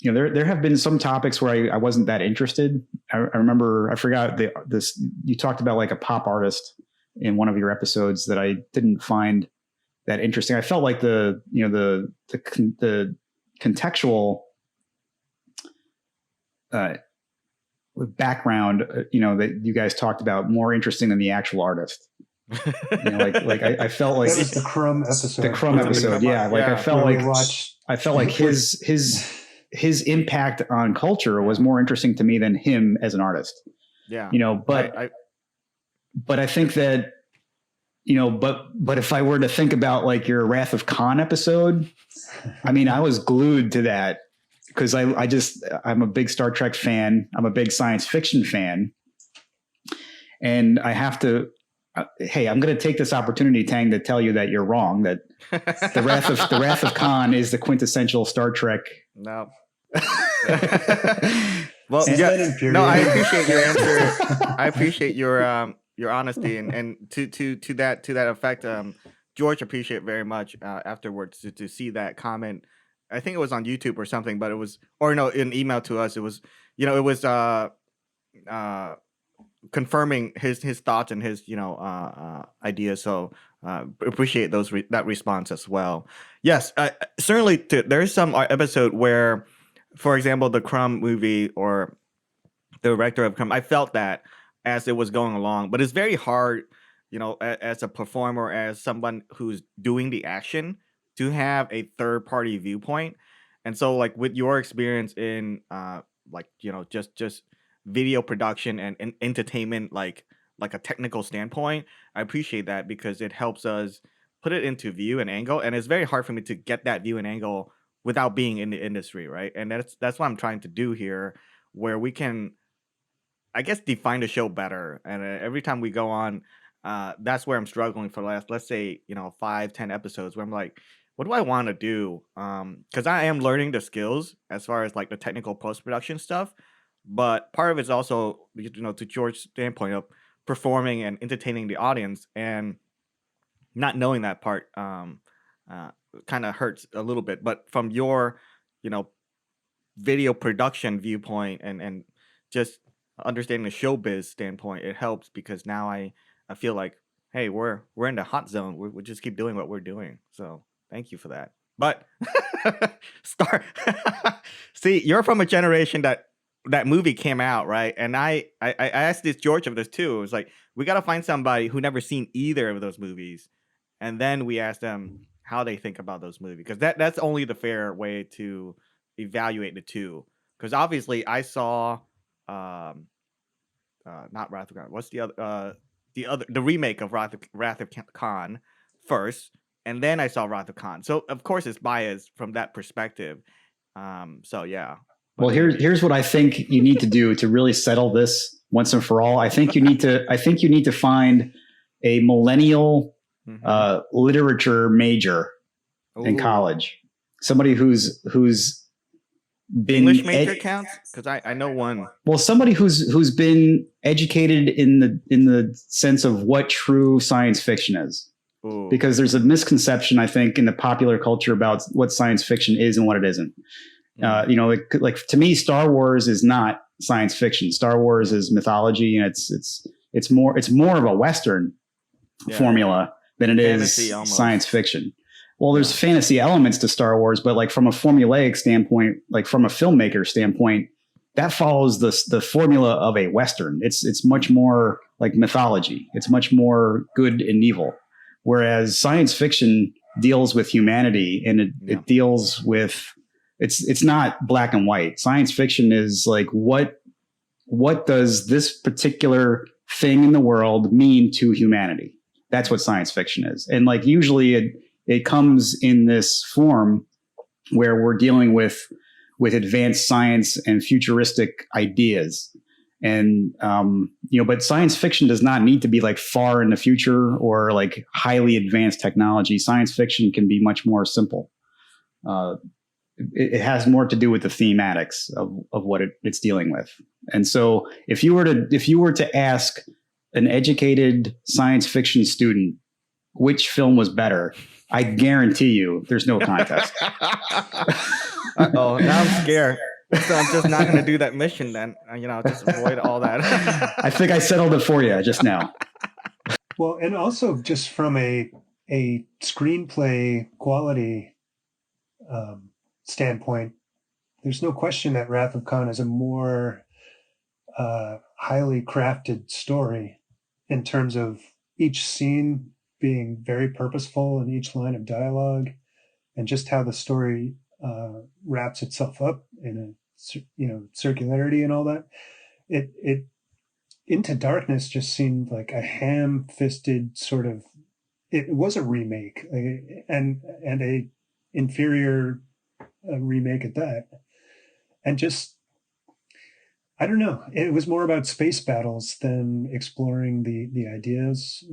there have been some topics where I wasn't that interested. I remember, I forgot this, you talked about like a pop artist in one of your episodes that I didn't find that interesting. I felt like the contextual background, that you guys talked about, more interesting than the actual artist. I felt like that was the Crumb episode. The Crumb episode, yeah. Like, I felt like his impact on culture was more interesting to me than him as an artist. Yeah. But I think that, but if I were to think about like your Wrath of Khan episode, I mean, I was glued to that because I'm a big Star Trek fan. I'm a big science fiction fan. And I have to, hey, I'm going to take this opportunity, Tang, to tell you that you're wrong, that the Wrath of Khan is the quintessential Star Trek. No. Well, no, I appreciate your answer. I appreciate your honesty and to that effect. George appreciate very much afterwards to see that comment. I think it was on YouTube or something, but it was, or no, in email to us. It was, it was confirming his thoughts and his ideas. So appreciate that response as well. Yes, certainly. There's some episode where, for example, the Crumb movie or the director of Crumb, I felt that as it was going along, but it's very hard, as a performer, as someone who's doing the action, to have a third party viewpoint. And so, like, with your experience in just video production and entertainment, like a technical standpoint, I appreciate that because it helps us put it into view and angle. And it's very hard for me to get that view and angle without being in the industry, right? And that's what I'm trying to do here, where we can, I guess, define the show better. And every time we go on, that's where I'm struggling for the last, let's say, 5-10 episodes, where I'm like, what do I want to do? Because I am learning the skills as far as like the technical post-production stuff. But part of it's also, to George's standpoint of performing and entertaining the audience, and not knowing that part kind of hurts a little bit. But from your, video production viewpoint and just understanding the showbiz standpoint, it helps because now I feel like, hey, we're in the hot zone. We just keep doing what we're doing. So thank you for that. But see, you're from a generation that movie came out, right? And I asked this George of this too. It was like, we got to find somebody who never seen either of those movies, and then we asked them how they think about those movies, because that's only the fair way to evaluate the two. Because obviously, I saw not Wrath of Khan. What's the remake of Wrath of Khan first, and then I saw Wrath of Khan. So of course, it's biased from that perspective. So yeah. Well, here's what I think you need to do to really settle this once and for all. I think you need to find a millennial literature major in college. Somebody who's been English major counts, because I know one. Well, somebody who's been educated in the sense of what true science fiction is. Ooh. Because there's a misconception, I think, in the popular culture about what science fiction is and what it isn't. Like to me, Star Wars is not science fiction. Star Wars is mythology, and it's more of a Western formula than it Fantasy is almost. science fiction. Well, there's fantasy elements to Star Wars, but like from a formulaic standpoint, like from a filmmaker standpoint, that follows the formula of a Western. It's much more like mythology. It's much more good and evil. Whereas science fiction deals with humanity, and it deals with, it's not black and white. Science fiction is like, what does this particular thing in the world mean to humanity? That's what science fiction is. And like usually it comes in this form where we're dealing with advanced science and futuristic ideas. And, but science fiction does not need to be like far in the future or like highly advanced technology. Science fiction can be much more simple. It has more to do with the thematics of what it's dealing with. And so if you were to ask an educated science fiction student which film was better, I guarantee you there's no contest. Oh, now I'm scared. So I'm just not going to do that mission then. Just avoid all that. I think I settled it for you just now. Well, and also just from a screenplay quality standpoint, there's no question that Wrath of Khan is a more highly crafted story in terms of each scene being very purposeful in each line of dialogue, and just how the story wraps itself up in a circularity and all that. It Into Darkness just seemed like a ham-fisted sort of. It was a remake, and a inferior remake at that, and just, I don't know. It was more about space battles than exploring the ideas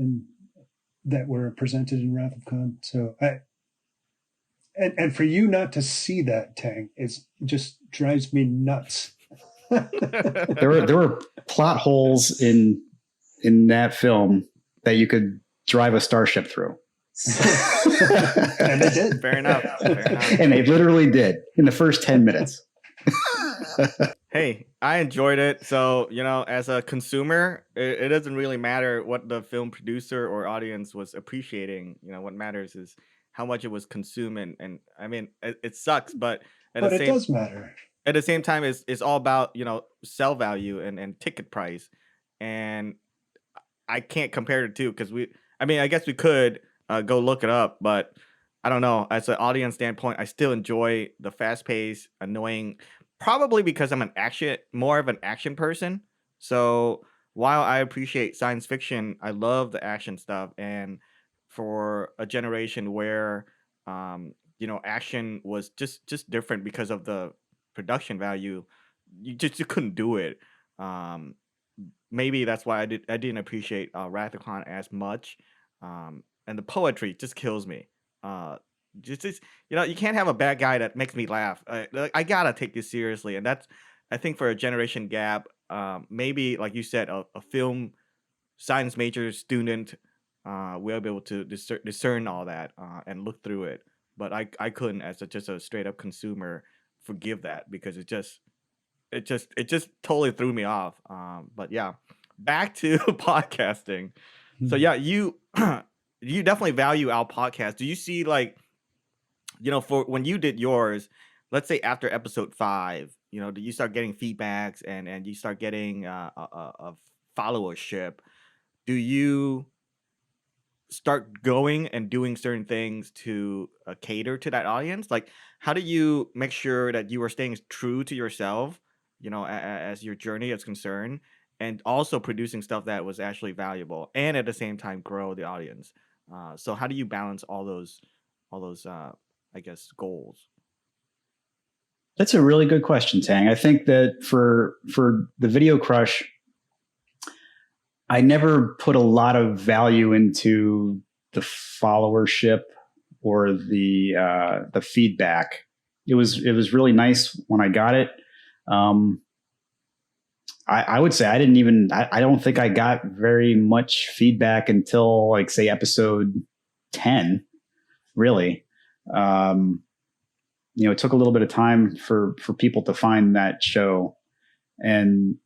that were presented in Wrath of Khan. So and for you not to see that, Tang, it just drives me nuts. There were plot holes in that film that you could drive a starship through. And they did. Fair enough. And they literally did in the first 10 minutes. Hey, I enjoyed it. So, as a consumer, it doesn't really matter what the film producer or audience was appreciating. What matters is how much it was consumed. And I mean, it sucks, but it does matter. At the same time, it's all about, sell value and ticket price. And I can't compare the two because I guess we could go look it up, but I don't know. As an audience standpoint, I still enjoy the fast paced, annoying. Probably because I'm more of an action person. So while I appreciate science fiction, I love the action stuff. And for a generation where, action was just different because of the production value, you couldn't do it. Maybe that's why I didn't appreciate Wrath of Khan as much. And the poetry just kills me. You can't have a bad guy that makes me laugh. I gotta take this seriously, and that's, I think, for a generation gap. Maybe like you said, a film science major student will be able to discern all that and look through it. But I couldn't, as just a straight up consumer, forgive that because it just totally threw me off. But yeah, back to podcasting. So yeah, you definitely value our podcast. Do you see like, for when you did yours, let's say after episode 5, do you start getting feedbacks and you start getting a followership? Do you start going and doing certain things to cater to that audience? Like, how do you make sure that you are staying true to yourself, as your journey is concerned, and also producing stuff that was actually valuable and at the same time grow the audience? So how do you balance all those I guess, goals? That's a really good question, Tang. I think that for the Video Crush, I never put a lot of value into the followership or the feedback. It was really nice when I got it. I would say I don't think I got very much feedback until like say episode 10, really. It took a little bit of time for people to find that show. And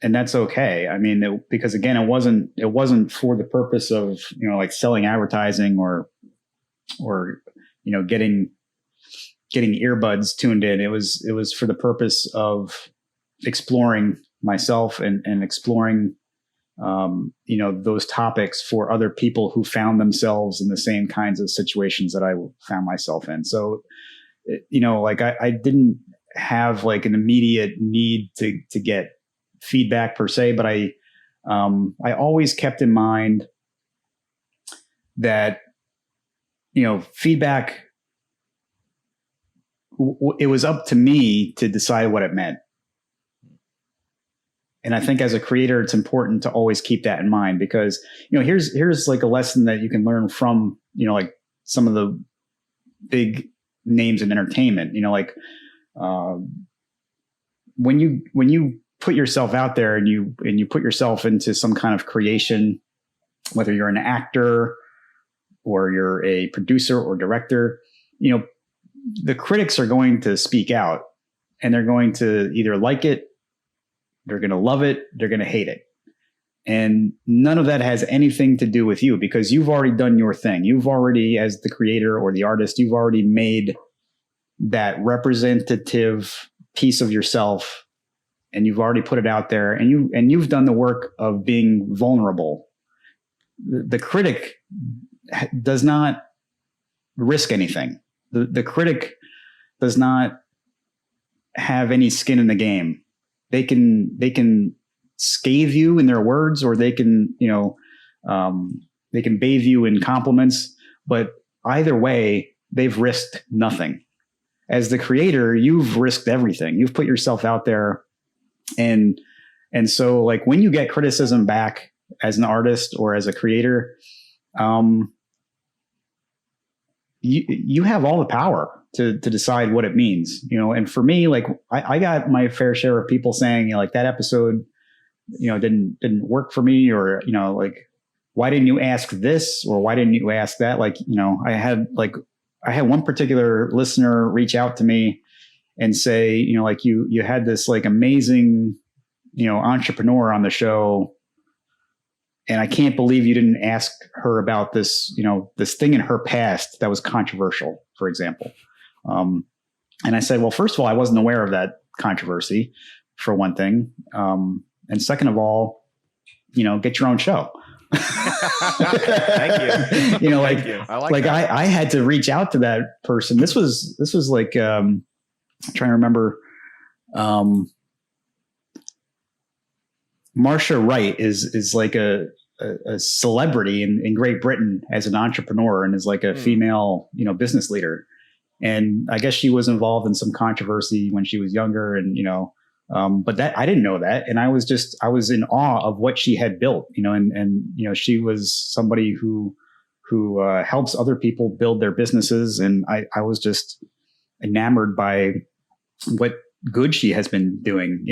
that's okay. I mean, because again, it wasn't for the purpose of, like selling advertising or, getting earbuds tuned in. It was for the purpose of exploring myself and exploring, those topics for other people who found themselves in the same kinds of situations that I found myself in. So, like I didn't have like an immediate need to get feedback per se, but I always kept in mind that, feedback, it was up to me to decide what it meant. And I think as a creator, it's important to always keep that in mind, because, here's like a lesson that you can learn from, like some of the big names in entertainment, when you put yourself out there and you put yourself into some kind of creation, whether you're an actor or you're a producer or director, the critics are going to speak out, and they're going to either like it, they're going to love it, they're going to hate it. And none of that has anything to do with you, because you've already done your thing. You've already, as the creator or the artist, you've already made that representative piece of yourself, and you've already put it out there, and you've done the work of being vulnerable. The critic does not risk anything. The critic does not have any skin in the game. They can scathe you in their words, or they can, they can bathe you in compliments, but either way, they've risked nothing. As the creator, you've risked everything. You've put yourself out there. And so like when you get criticism back as an artist or as a creator, you have all the power to decide what it means, and for me, like I got my fair share of people saying, like that episode, didn't work for me, or, like, why didn't you ask this? Or why didn't you ask that? Like, I had one particular listener reach out to me and say, like you had this like amazing, entrepreneur on the show, and I can't believe you didn't ask her about this, this thing in her past that was controversial, for example. And I said, well, first of all, I wasn't aware of that controversy, for one thing. And second of all, get your own show. Thank you. Like, Thank you. I had to reach out to that person. This was like, I'm trying to remember, Marsha Wright is like a celebrity in Great Britain as an entrepreneur, and is like a female, business leader. And I guess she was involved in some controversy when she was younger, and, but that I didn't know that. And I was in awe of what she had built, and she was somebody who helps other people build their businesses. And I was just enamored by what good she has been doing,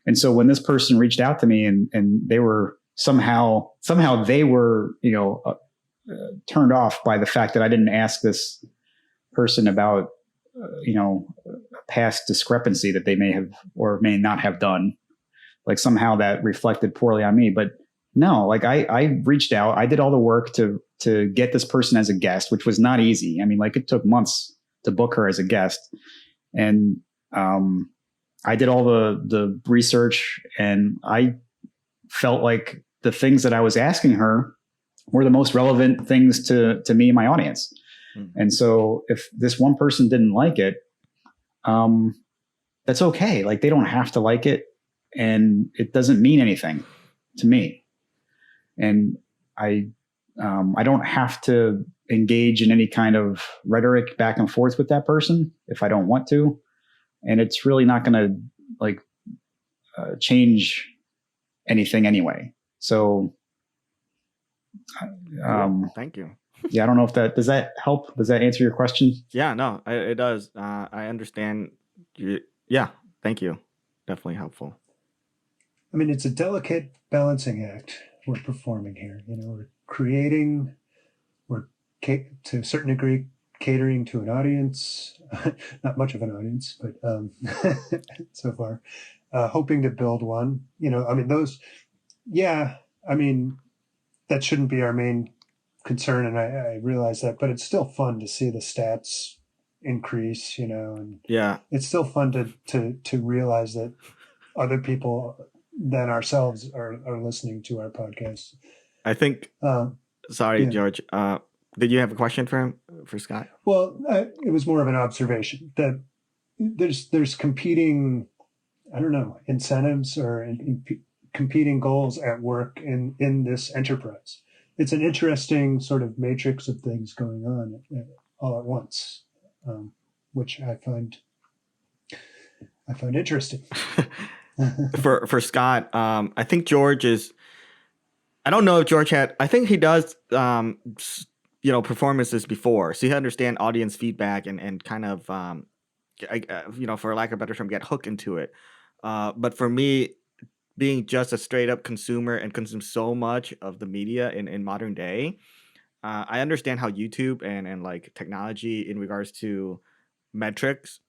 and so when this person reached out to me, and they were somehow they were, turned off by the fact that I didn't ask this person about, a past discrepancy that they may have or may not have done. Like somehow that reflected poorly on me. But no, like I reached out, I did all the work to get this person as a guest, which was not easy. I mean, like it took months to book her as a guest. And, I did all the research, and I felt like the things that I was asking her were the most relevant things to me and my audience. Mm-hmm. And so if this one person didn't like it, that's okay. Like they don't have to like it, and it doesn't mean anything to me. And I don't have to engage in any kind of rhetoric back and forth with that person if I don't want to. And it's really not going to like change anything anyway. So, thank you. Yeah, I don't know if does that help? Does that answer your question? Yeah, no, it does. I understand. Yeah, thank you. Definitely helpful. I mean, it's a delicate balancing act we're performing here. We're creating, we're to a certain degree catering to an audience, not much of an audience, but so far, hoping to build one. That shouldn't be our main concern, and I realize that, but it's still fun to see the stats increase, and Yeah. it's still fun to realize that other people than ourselves are listening to our podcast. I think, sorry, yeah. George, did you have a question for Scott? Well, it was more of an observation that there's competing, I don't know, incentives or competing goals at work in this enterprise. It's an interesting sort of matrix of things going on all at once, which I find interesting. For Scott, I think George is. I don't know if George had. I think he does. Performances before, so he understand audience feedback and kind of, for lack of a better term, get hooked into it. But for me, being just a straight up consumer and consume so much of the media in modern day, I understand how YouTube and like technology in regards to metrics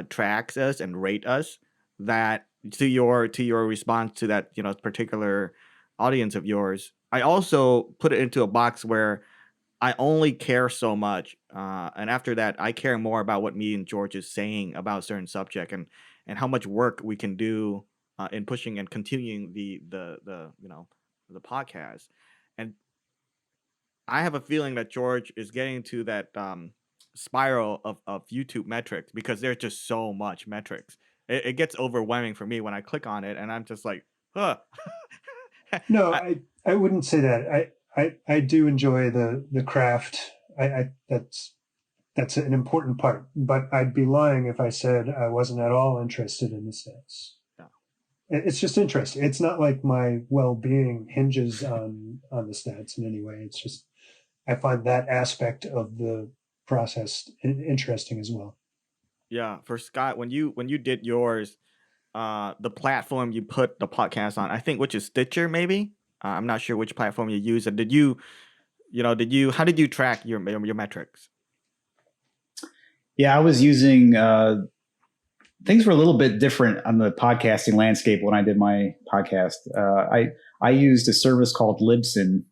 tracks us and rate us. That to your response to that particular audience of yours, I also put it into a box where I only care so much, and after that, I care more about what me and George is saying about a certain subject and how much work we can do in pushing and continuing the podcast. And I have a feeling that George is getting to that spiral of YouTube metrics because there's just so much metrics. It gets overwhelming for me when I click on it, and I'm just like, huh. No, I wouldn't say that. I do enjoy the craft. That's an important part, but I'd be lying if I said I wasn't at all interested in the stats. Yeah. It's just interesting. It's not like my well-being hinges on the stats in any way. It's just I find that aspect of the process interesting as well. Yeah, for Scott, when you did yours, the platform you put the podcast on, I think, which is Stitcher, maybe. I'm not sure which platform you use. And how did you track your metrics? Yeah, I was using things were a little bit different on the podcasting landscape when I did my podcast. I used a service called Libsyn,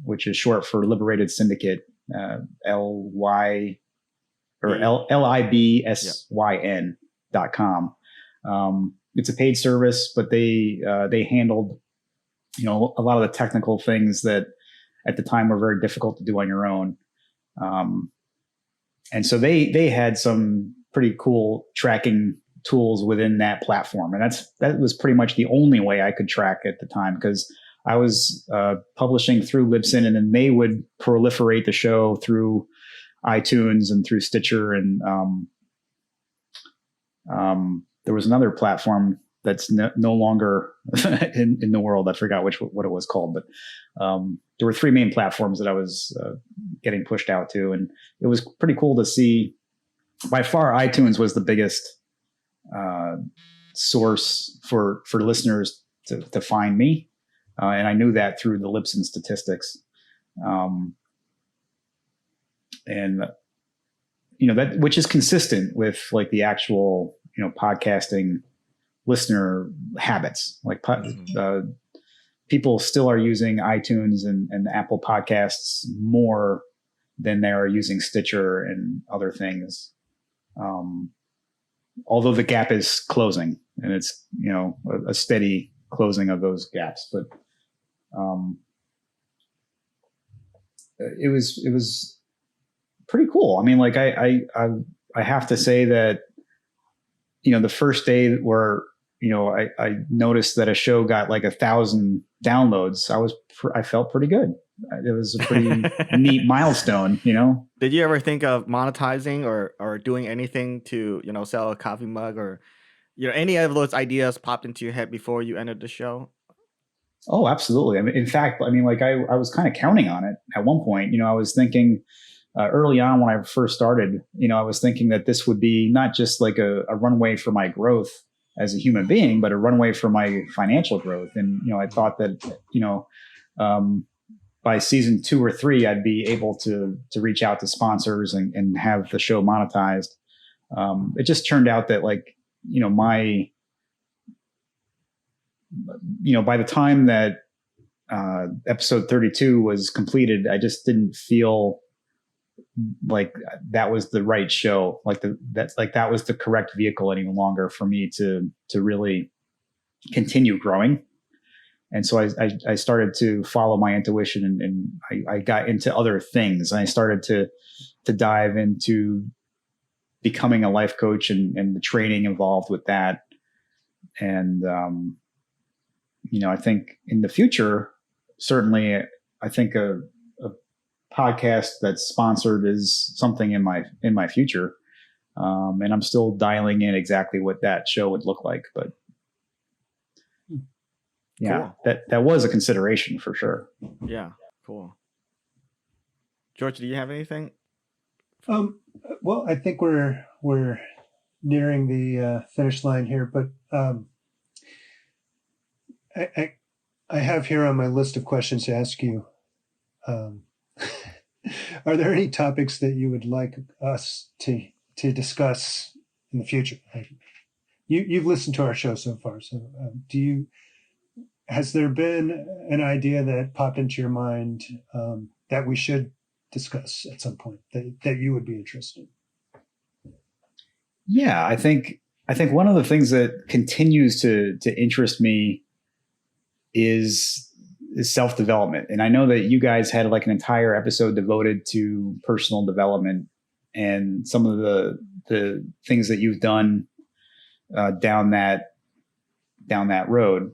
which is short for Liberated Syndicate, LIBSYN.com. It's a paid service, but they handled a lot of the technical things that at the time were very difficult to do on your own. And so they had some pretty cool tracking tools within that platform. And that was pretty much the only way I could track at the time, because I was publishing through Libsyn, and then they would proliferate the show through iTunes and through Stitcher. And there was another platform that's no longer in the world. I forgot what it was called, but there were three main platforms that I was getting pushed out to, and it was pretty cool to see. By far, iTunes was the biggest source for listeners to find me, and I knew that through the Libsyn statistics, and that, which is consistent with like the actual podcasting listener habits. Like people still are using iTunes and Apple Podcasts more than they are using Stitcher and other things. Although the gap is closing, and it's a steady closing of those gaps, but it was pretty cool. I mean, like I have to say that the first day where I noticed that a show got like 1,000 downloads, I felt pretty good. It was a pretty neat milestone, Did you ever think of monetizing or doing anything to, sell a coffee mug, or, any of those ideas popped into your head before you entered the show? Oh, absolutely. I mean, in fact, I was kind of counting on it at one point. I was thinking early on when I first started, I was thinking that this would be not just like a runway for my growth as a human being, but a runway for my financial growth. And, I thought that, by season 2 or 3, I'd be able to reach out to sponsors and have the show monetized. It just turned out that like, by the time that episode 32 was completed, I just didn't feel like that was the right show. That was the correct vehicle any longer for me to really continue growing. And so I started to follow my intuition and I got into other things. I started to dive into becoming a life coach and the training involved with that. And, I think in the future, certainly I think a podcast that's sponsored is something in my future. And I'm still dialing in exactly what that show would look like, but yeah, cool. That was a consideration for sure. Yeah. Cool. George, do you have anything? Well, I think we're nearing the finish line here, but I have here on my list of questions to ask you. Are there any topics that you would like us to discuss in the future? You've listened to our show so far, so has there been an idea that popped into your mind that we should discuss at some point that you would be interested in? Yeah, I think one of the things that continues to interest me is self-development. And I know that you guys had like an entire episode devoted to personal development and some of the things that you've done down that road.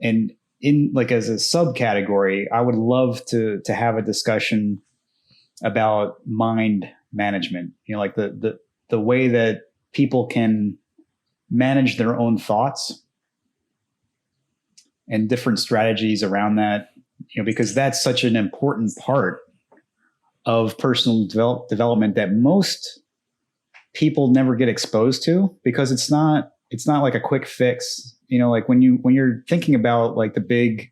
And in like as a subcategory, I would love to have a discussion about mind management, like the way that people can manage their own thoughts and different strategies around that, because that's such an important part of personal development that most people never get exposed to, because it's not like a quick fix. Like when you're thinking about like the big,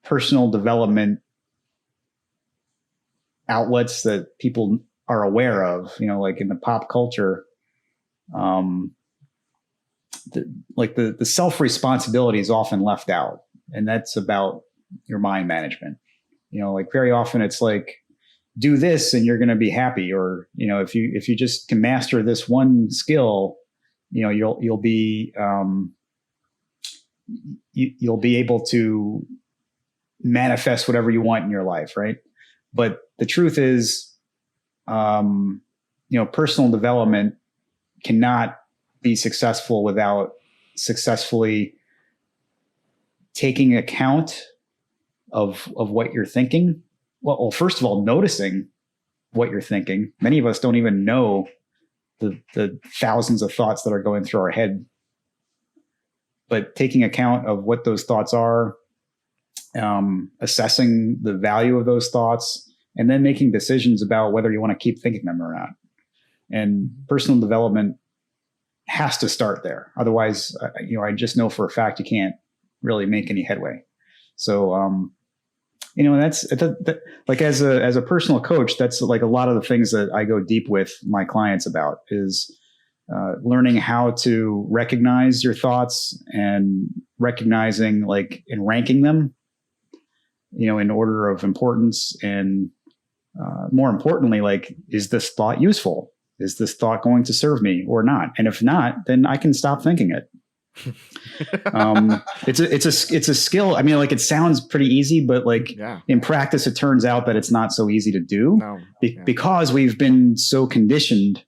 personal development outlets that people are aware of, like in the pop culture, the self-responsibility is often left out, and that's about your mind management. Like very often it's like, do this and you're going to be happy. Or, if you just can master this one skill, you'll be able to manifest whatever you want in your life. Right. But the truth is, personal development cannot be successful without successfully taking account of what you're thinking. Well, first of all, noticing what you're thinking. Many of us don't even know the thousands of thoughts that are going through our head, but taking account of what those thoughts are, assessing the value of those thoughts, and then making decisions about whether you want to keep thinking them or not. And personal development has to start there. Otherwise, I just know for a fact you can't really make any headway. So, that's like as a personal coach, that's like a lot of the things that I go deep with my clients about is learning how to recognize your thoughts and recognizing like and ranking them, in order of importance. And more importantly, like, is this thought useful? Is this thought going to serve me or not? And if not, then I can stop thinking it. It's a skill. I mean, like, it sounds pretty easy, but like in practice, it turns out that it's not so easy to do because we've been so conditioned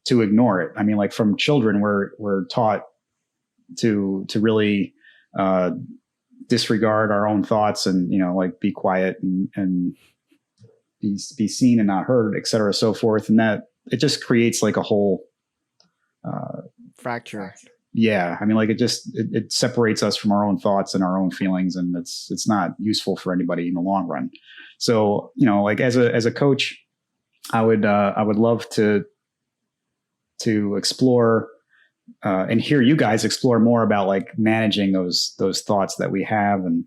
to ignore it. I mean, like from children, we're taught to really disregard our own thoughts and, like be quiet and be seen and not heard, et cetera, so forth. And that it just creates like a whole fracture. Yeah. I mean, like it separates us from our own thoughts and our own feelings, and it's not useful for anybody in the long run. So, like as a coach, I would love to explore and hear you guys explore more about like managing those thoughts that we have, and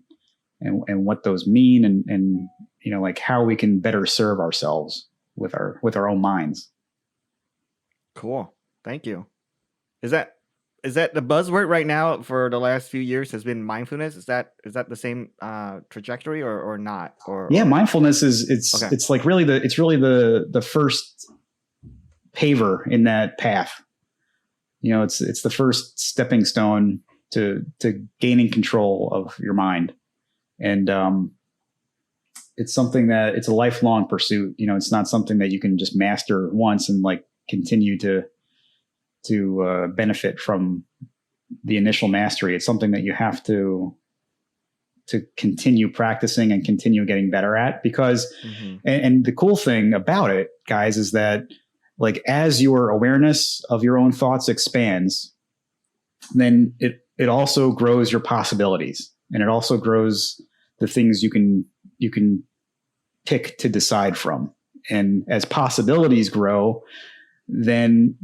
and what those mean, and like how we can better serve ourselves with our own minds. Cool. Thank you. Is that the buzzword right now for the last few years has been mindfulness? Is that the same trajectory or not? Yeah, mindfulness it's like really the first paver in that path. It's the first stepping stone to gaining control of your mind. And it's something that it's a lifelong pursuit. It's not something that you can just master once and like continue to benefit from the initial mastery. It's something that you have to continue practicing and continue getting better at, because and the cool thing about it, guys, is that like as your awareness of your own thoughts expands, then it also grows your possibilities, and it also grows the things you can pick to decide from. And as possibilities grow, then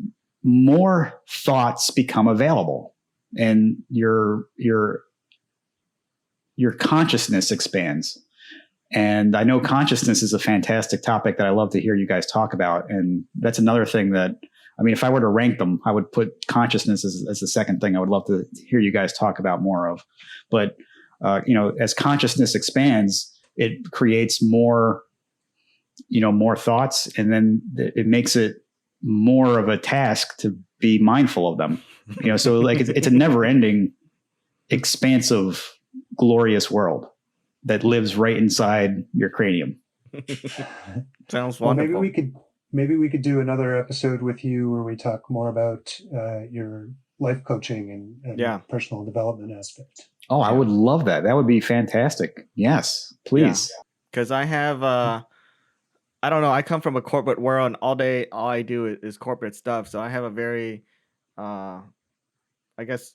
more thoughts become available, and your consciousness expands. And I know consciousness is a fantastic topic that I love to hear you guys talk about. And that's another thing that, I mean, if I were to rank them, I would put consciousness as the second thing I would love to hear you guys talk about more of. But, as consciousness expands, it creates more thoughts, and then it makes it more of a task to be mindful of them. So like it's a never ending, expansive, glorious world that lives right inside your cranium. Sounds well, wonderful. Maybe we could do another episode with you where we talk more about your life coaching and personal development aspect. Oh, I would love that. That would be fantastic. Yes, please. Because I have, I don't know, I come from a corporate world, and all I do is corporate stuff. So I have a very, I guess,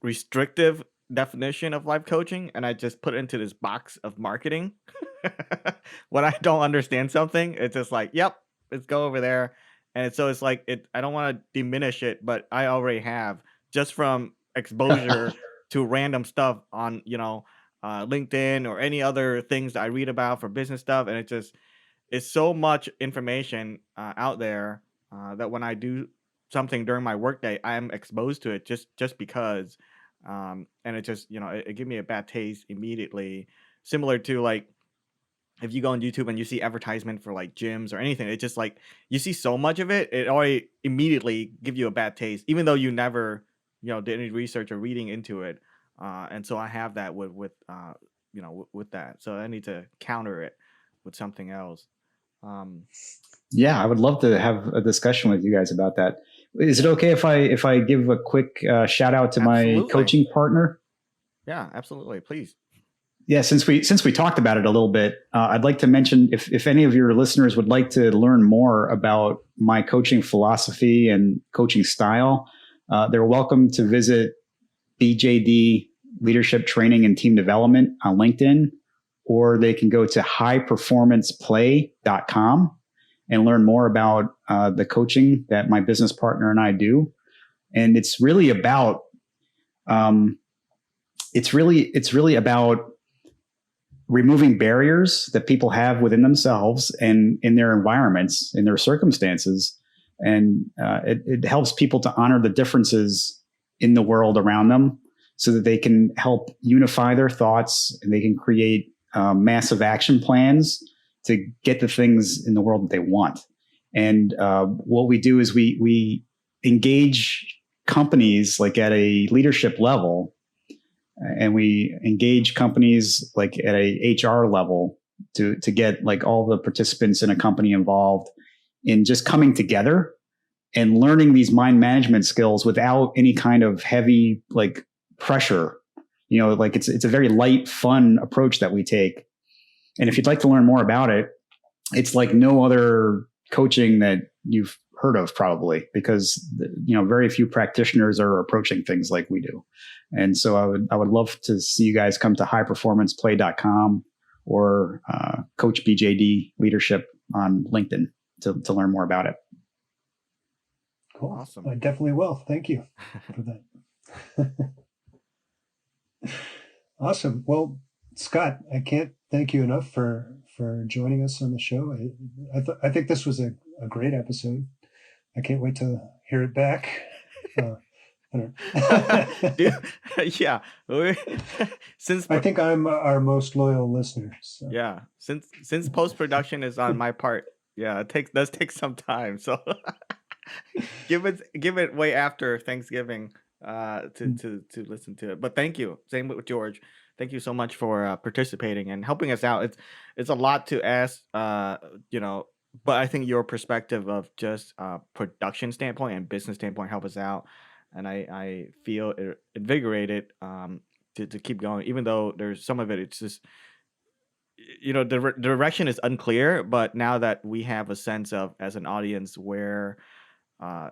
restrictive definition of life coaching, and I just put it into this box of marketing. When I don't understand something, it's just like, yep, let's go over there. And it's like I don't want to diminish it, but I already have, just from exposure to random stuff on LinkedIn or any other things that I read about for business stuff. And it's so much information out there that when I do something during my workday, I am exposed to it just because. And it just, it gives me a bad taste immediately. Similar to like, if you go on YouTube and you see advertisement for like gyms or anything, it's just like you see so much of it, it already immediately give you a bad taste, even though you never, did any research or reading into it. And so I have that with that. So I need to counter it with something else. Yeah, I would love to have a discussion with you guys about that. Is it okay if I give a quick shout out to my coaching partner? Yeah, absolutely. Please. Yeah, since we talked about it a little bit, I'd like to mention if any of your listeners would like to learn more about my coaching philosophy and coaching style, they're welcome to visit BJD Leadership Training and Team Development on LinkedIn, or they can go to highperformanceplay.com and learn more about the coaching that my business partner and I do. And it's really about removing barriers that people have within themselves and in their environments, in their circumstances. And it helps people to honor the differences in the world around them so that they can help unify their thoughts, and they can create massive action plans to get the things in the world that they want. And what we do is we engage companies like at a leadership level, and we engage companies like at a HR level to get like all the participants in a company involved in just coming together and learning these mind management skills without any kind of heavy like pressure. Like it's a very light, fun approach that we take. And if you'd like to learn more about it, it's like no other coaching that you've heard of, probably, because very few practitioners are approaching things like we do. And so I would love to see you guys come to highperformanceplay.com or Coach BJD Leadership on LinkedIn to learn more about it. Cool. Awesome. I definitely will. Thank you for that. Awesome. Well, Scott, I can't thank you enough for joining us on the show. I think this was a great episode. I can't wait to hear it back. Dude, yeah. Since I think I'm our most loyal listener. So. Yeah, since post production is on my part, yeah, it does take some time. So give it way after Thanksgiving to listen to it. But thank you. Same with George. Thank you so much for participating and helping us out. It's a lot to ask, but I think your perspective of just production standpoint and business standpoint help us out, and I feel invigorated to keep going, even though there's some of it. It's just the direction is unclear, but now that we have a sense of as an audience where uh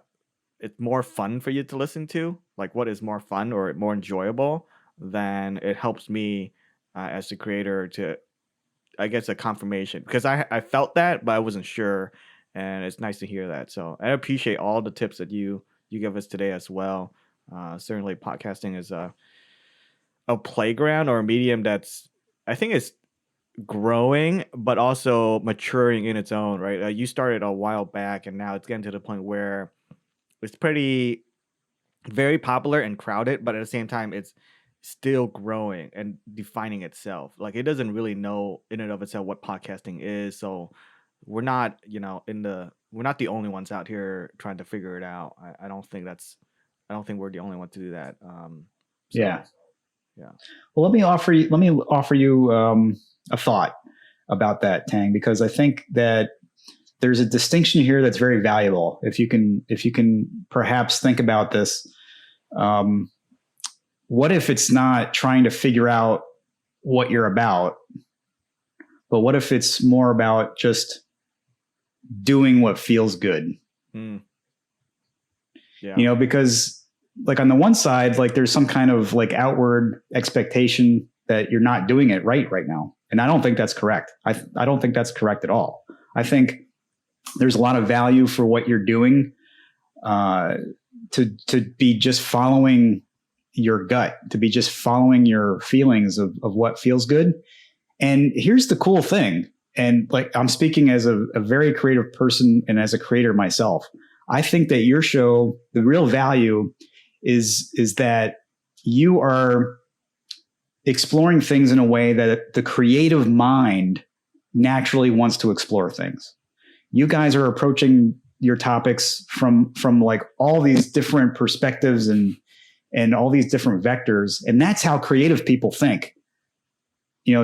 it's more fun for you to listen to, like what is more fun or more enjoyable, then it helps me as the creator to, I guess, a confirmation, because I felt that, but I wasn't sure, and it's nice to hear that. So I appreciate all the tips that you give us today as well. Certainly podcasting is a playground or a medium that's, I think, is growing but also maturing in its own right. You started a while back, and now it's getting to the point where it's pretty very popular and crowded, but at the same time it's still growing and defining itself. Like, it doesn't really know in and of itself what podcasting is, so we're not we're not the only ones out here trying to figure it out. I don't think we're the only one to do that. Yeah. Yeah. Well, let me offer you a thought about that, Tang, because I think that there's a distinction here that's very valuable. If you can perhaps think about this, what if it's not trying to figure out what you're about, but what if it's more about just doing what feels good? Yeah. Because like on the one side, like there's some kind of like outward expectation that you're not doing it right now. And I don't think that's correct. I don't think that's correct at all. I think there's a lot of value for what you're doing, to be just following your gut, to be just following your feelings of what feels good. And here's the cool thing. And like, I'm speaking as a very creative person and as a creator myself. I think that your show, the real value is that you are exploring things in a way that the creative mind naturally wants to explore things. You guys are approaching your topics from like all these different perspectives and all these different vectors. And that's how creative people think.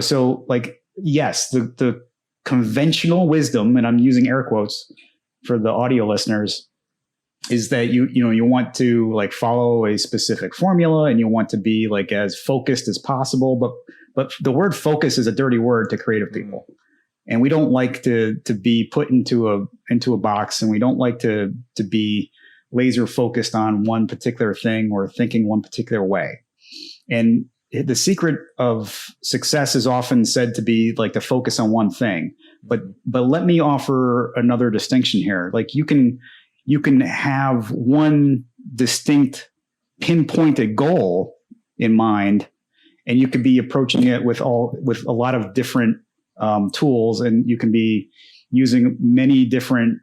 So like, yes, the conventional wisdom, and I'm using air quotes for the audio listeners, is that you want to like follow a specific formula and you want to be like as focused as possible. But the word focus is a dirty word to creative people. And we don't like to be put into a box, and we don't like to be laser focused on one particular thing or thinking one particular way. And the secret of success is often said to be like to focus on one thing. But let me offer another distinction here. Like you can have one distinct pinpointed goal in mind, and you could be approaching it with a lot of different tools, and you can be using many different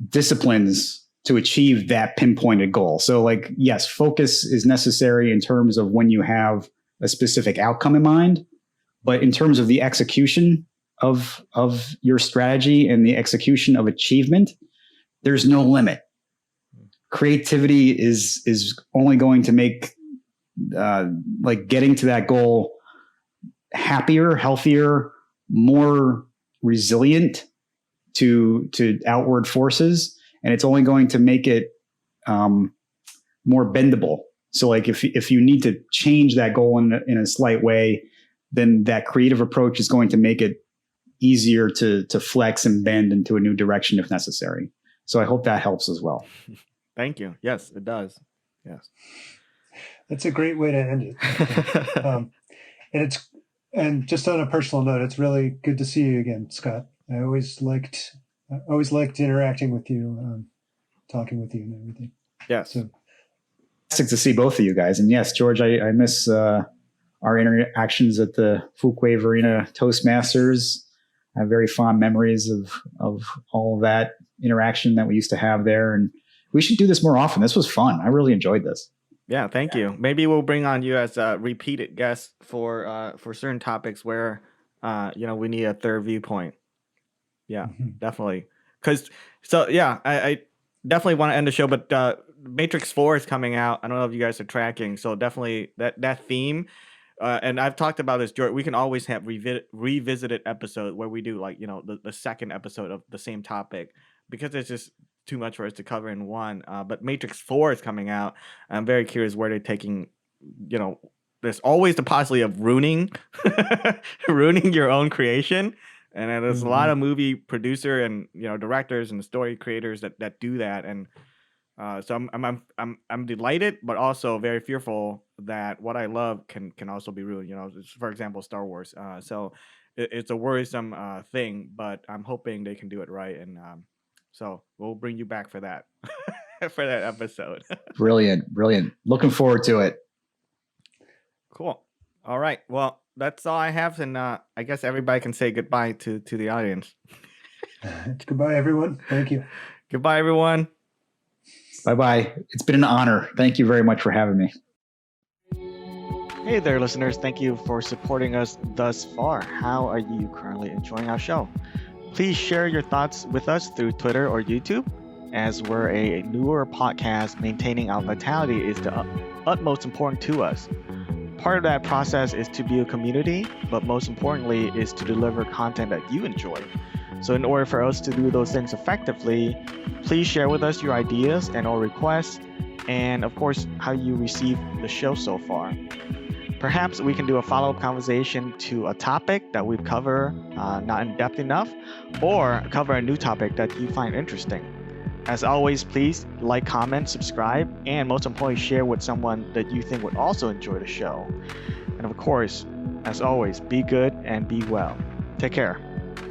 disciplines to achieve that pinpointed goal. So like, yes, focus is necessary in terms of when you have a specific outcome in mind, but in terms of the execution of your strategy and the execution of achievement, there's no limit. Creativity is only going to make like getting to that goal happier, healthier, more resilient to outward forces, and it's only going to make it more bendable. So like if you need to change that goal in a slight way, then that creative approach is going to make it easier to flex and bend into a new direction if necessary. So I hope that helps as well. Thank you. Yes, it does. Yes. That's a great way to end it. And just on a personal note, it's really good to see you again, Scott. I always liked interacting with you, talking with you and everything. Yes. So to see both of you guys. And yes, George, I miss our interactions at the Fuquay Arena Toastmasters. I have very fond memories of all of that interaction that we used to have there. And we should do this more often. This was fun. I really enjoyed this. Yeah, thank you. Maybe we'll bring on you as a repeated guest for certain topics where we need a third viewpoint. Yeah, definitely. I definitely want to end the show, but Matrix 4 is coming out. I don't know if you guys are tracking. So definitely that theme. And I've talked about this, George. We can always have revisited episode where we do the second episode of the same topic, because it's just too much for us to cover in one. But Matrix 4 is coming out. I'm very curious where they're taking, there's always the possibility of ruining your own creation. And there's a lot of movie producer and directors and story creators that do that. And so I'm delighted, but also very fearful that what I love can also be ruined. For example, Star Wars. So it's a worrisome thing, but I'm hoping they can do it right. And so we'll bring you back for that for that episode. Brilliant. Looking forward to it. Cool. All right. Well, that's all I have, and I guess everybody can say goodbye to the audience. Goodbye, everyone. Thank you. Goodbye, everyone. Bye-bye. It's been an honor. Thank you very much for having me. Hey there, listeners. Thank you for supporting us thus far. How are you currently enjoying our show? Please share your thoughts with us through Twitter or YouTube. As we're a newer podcast, maintaining our vitality is the utmost important to us. Part of that process is to be a community, but most importantly is to deliver content that you enjoy. So in order for us to do those things effectively, please share with us your ideas and or requests, and of course, how you receive the show so far. Perhaps we can do a follow-up conversation to a topic that we've covered not in depth enough, or cover a new topic that you find interesting. As always, please like, comment, subscribe, and most importantly, share with someone that you think would also enjoy the show. And of course, as always, be good and be well. Take care.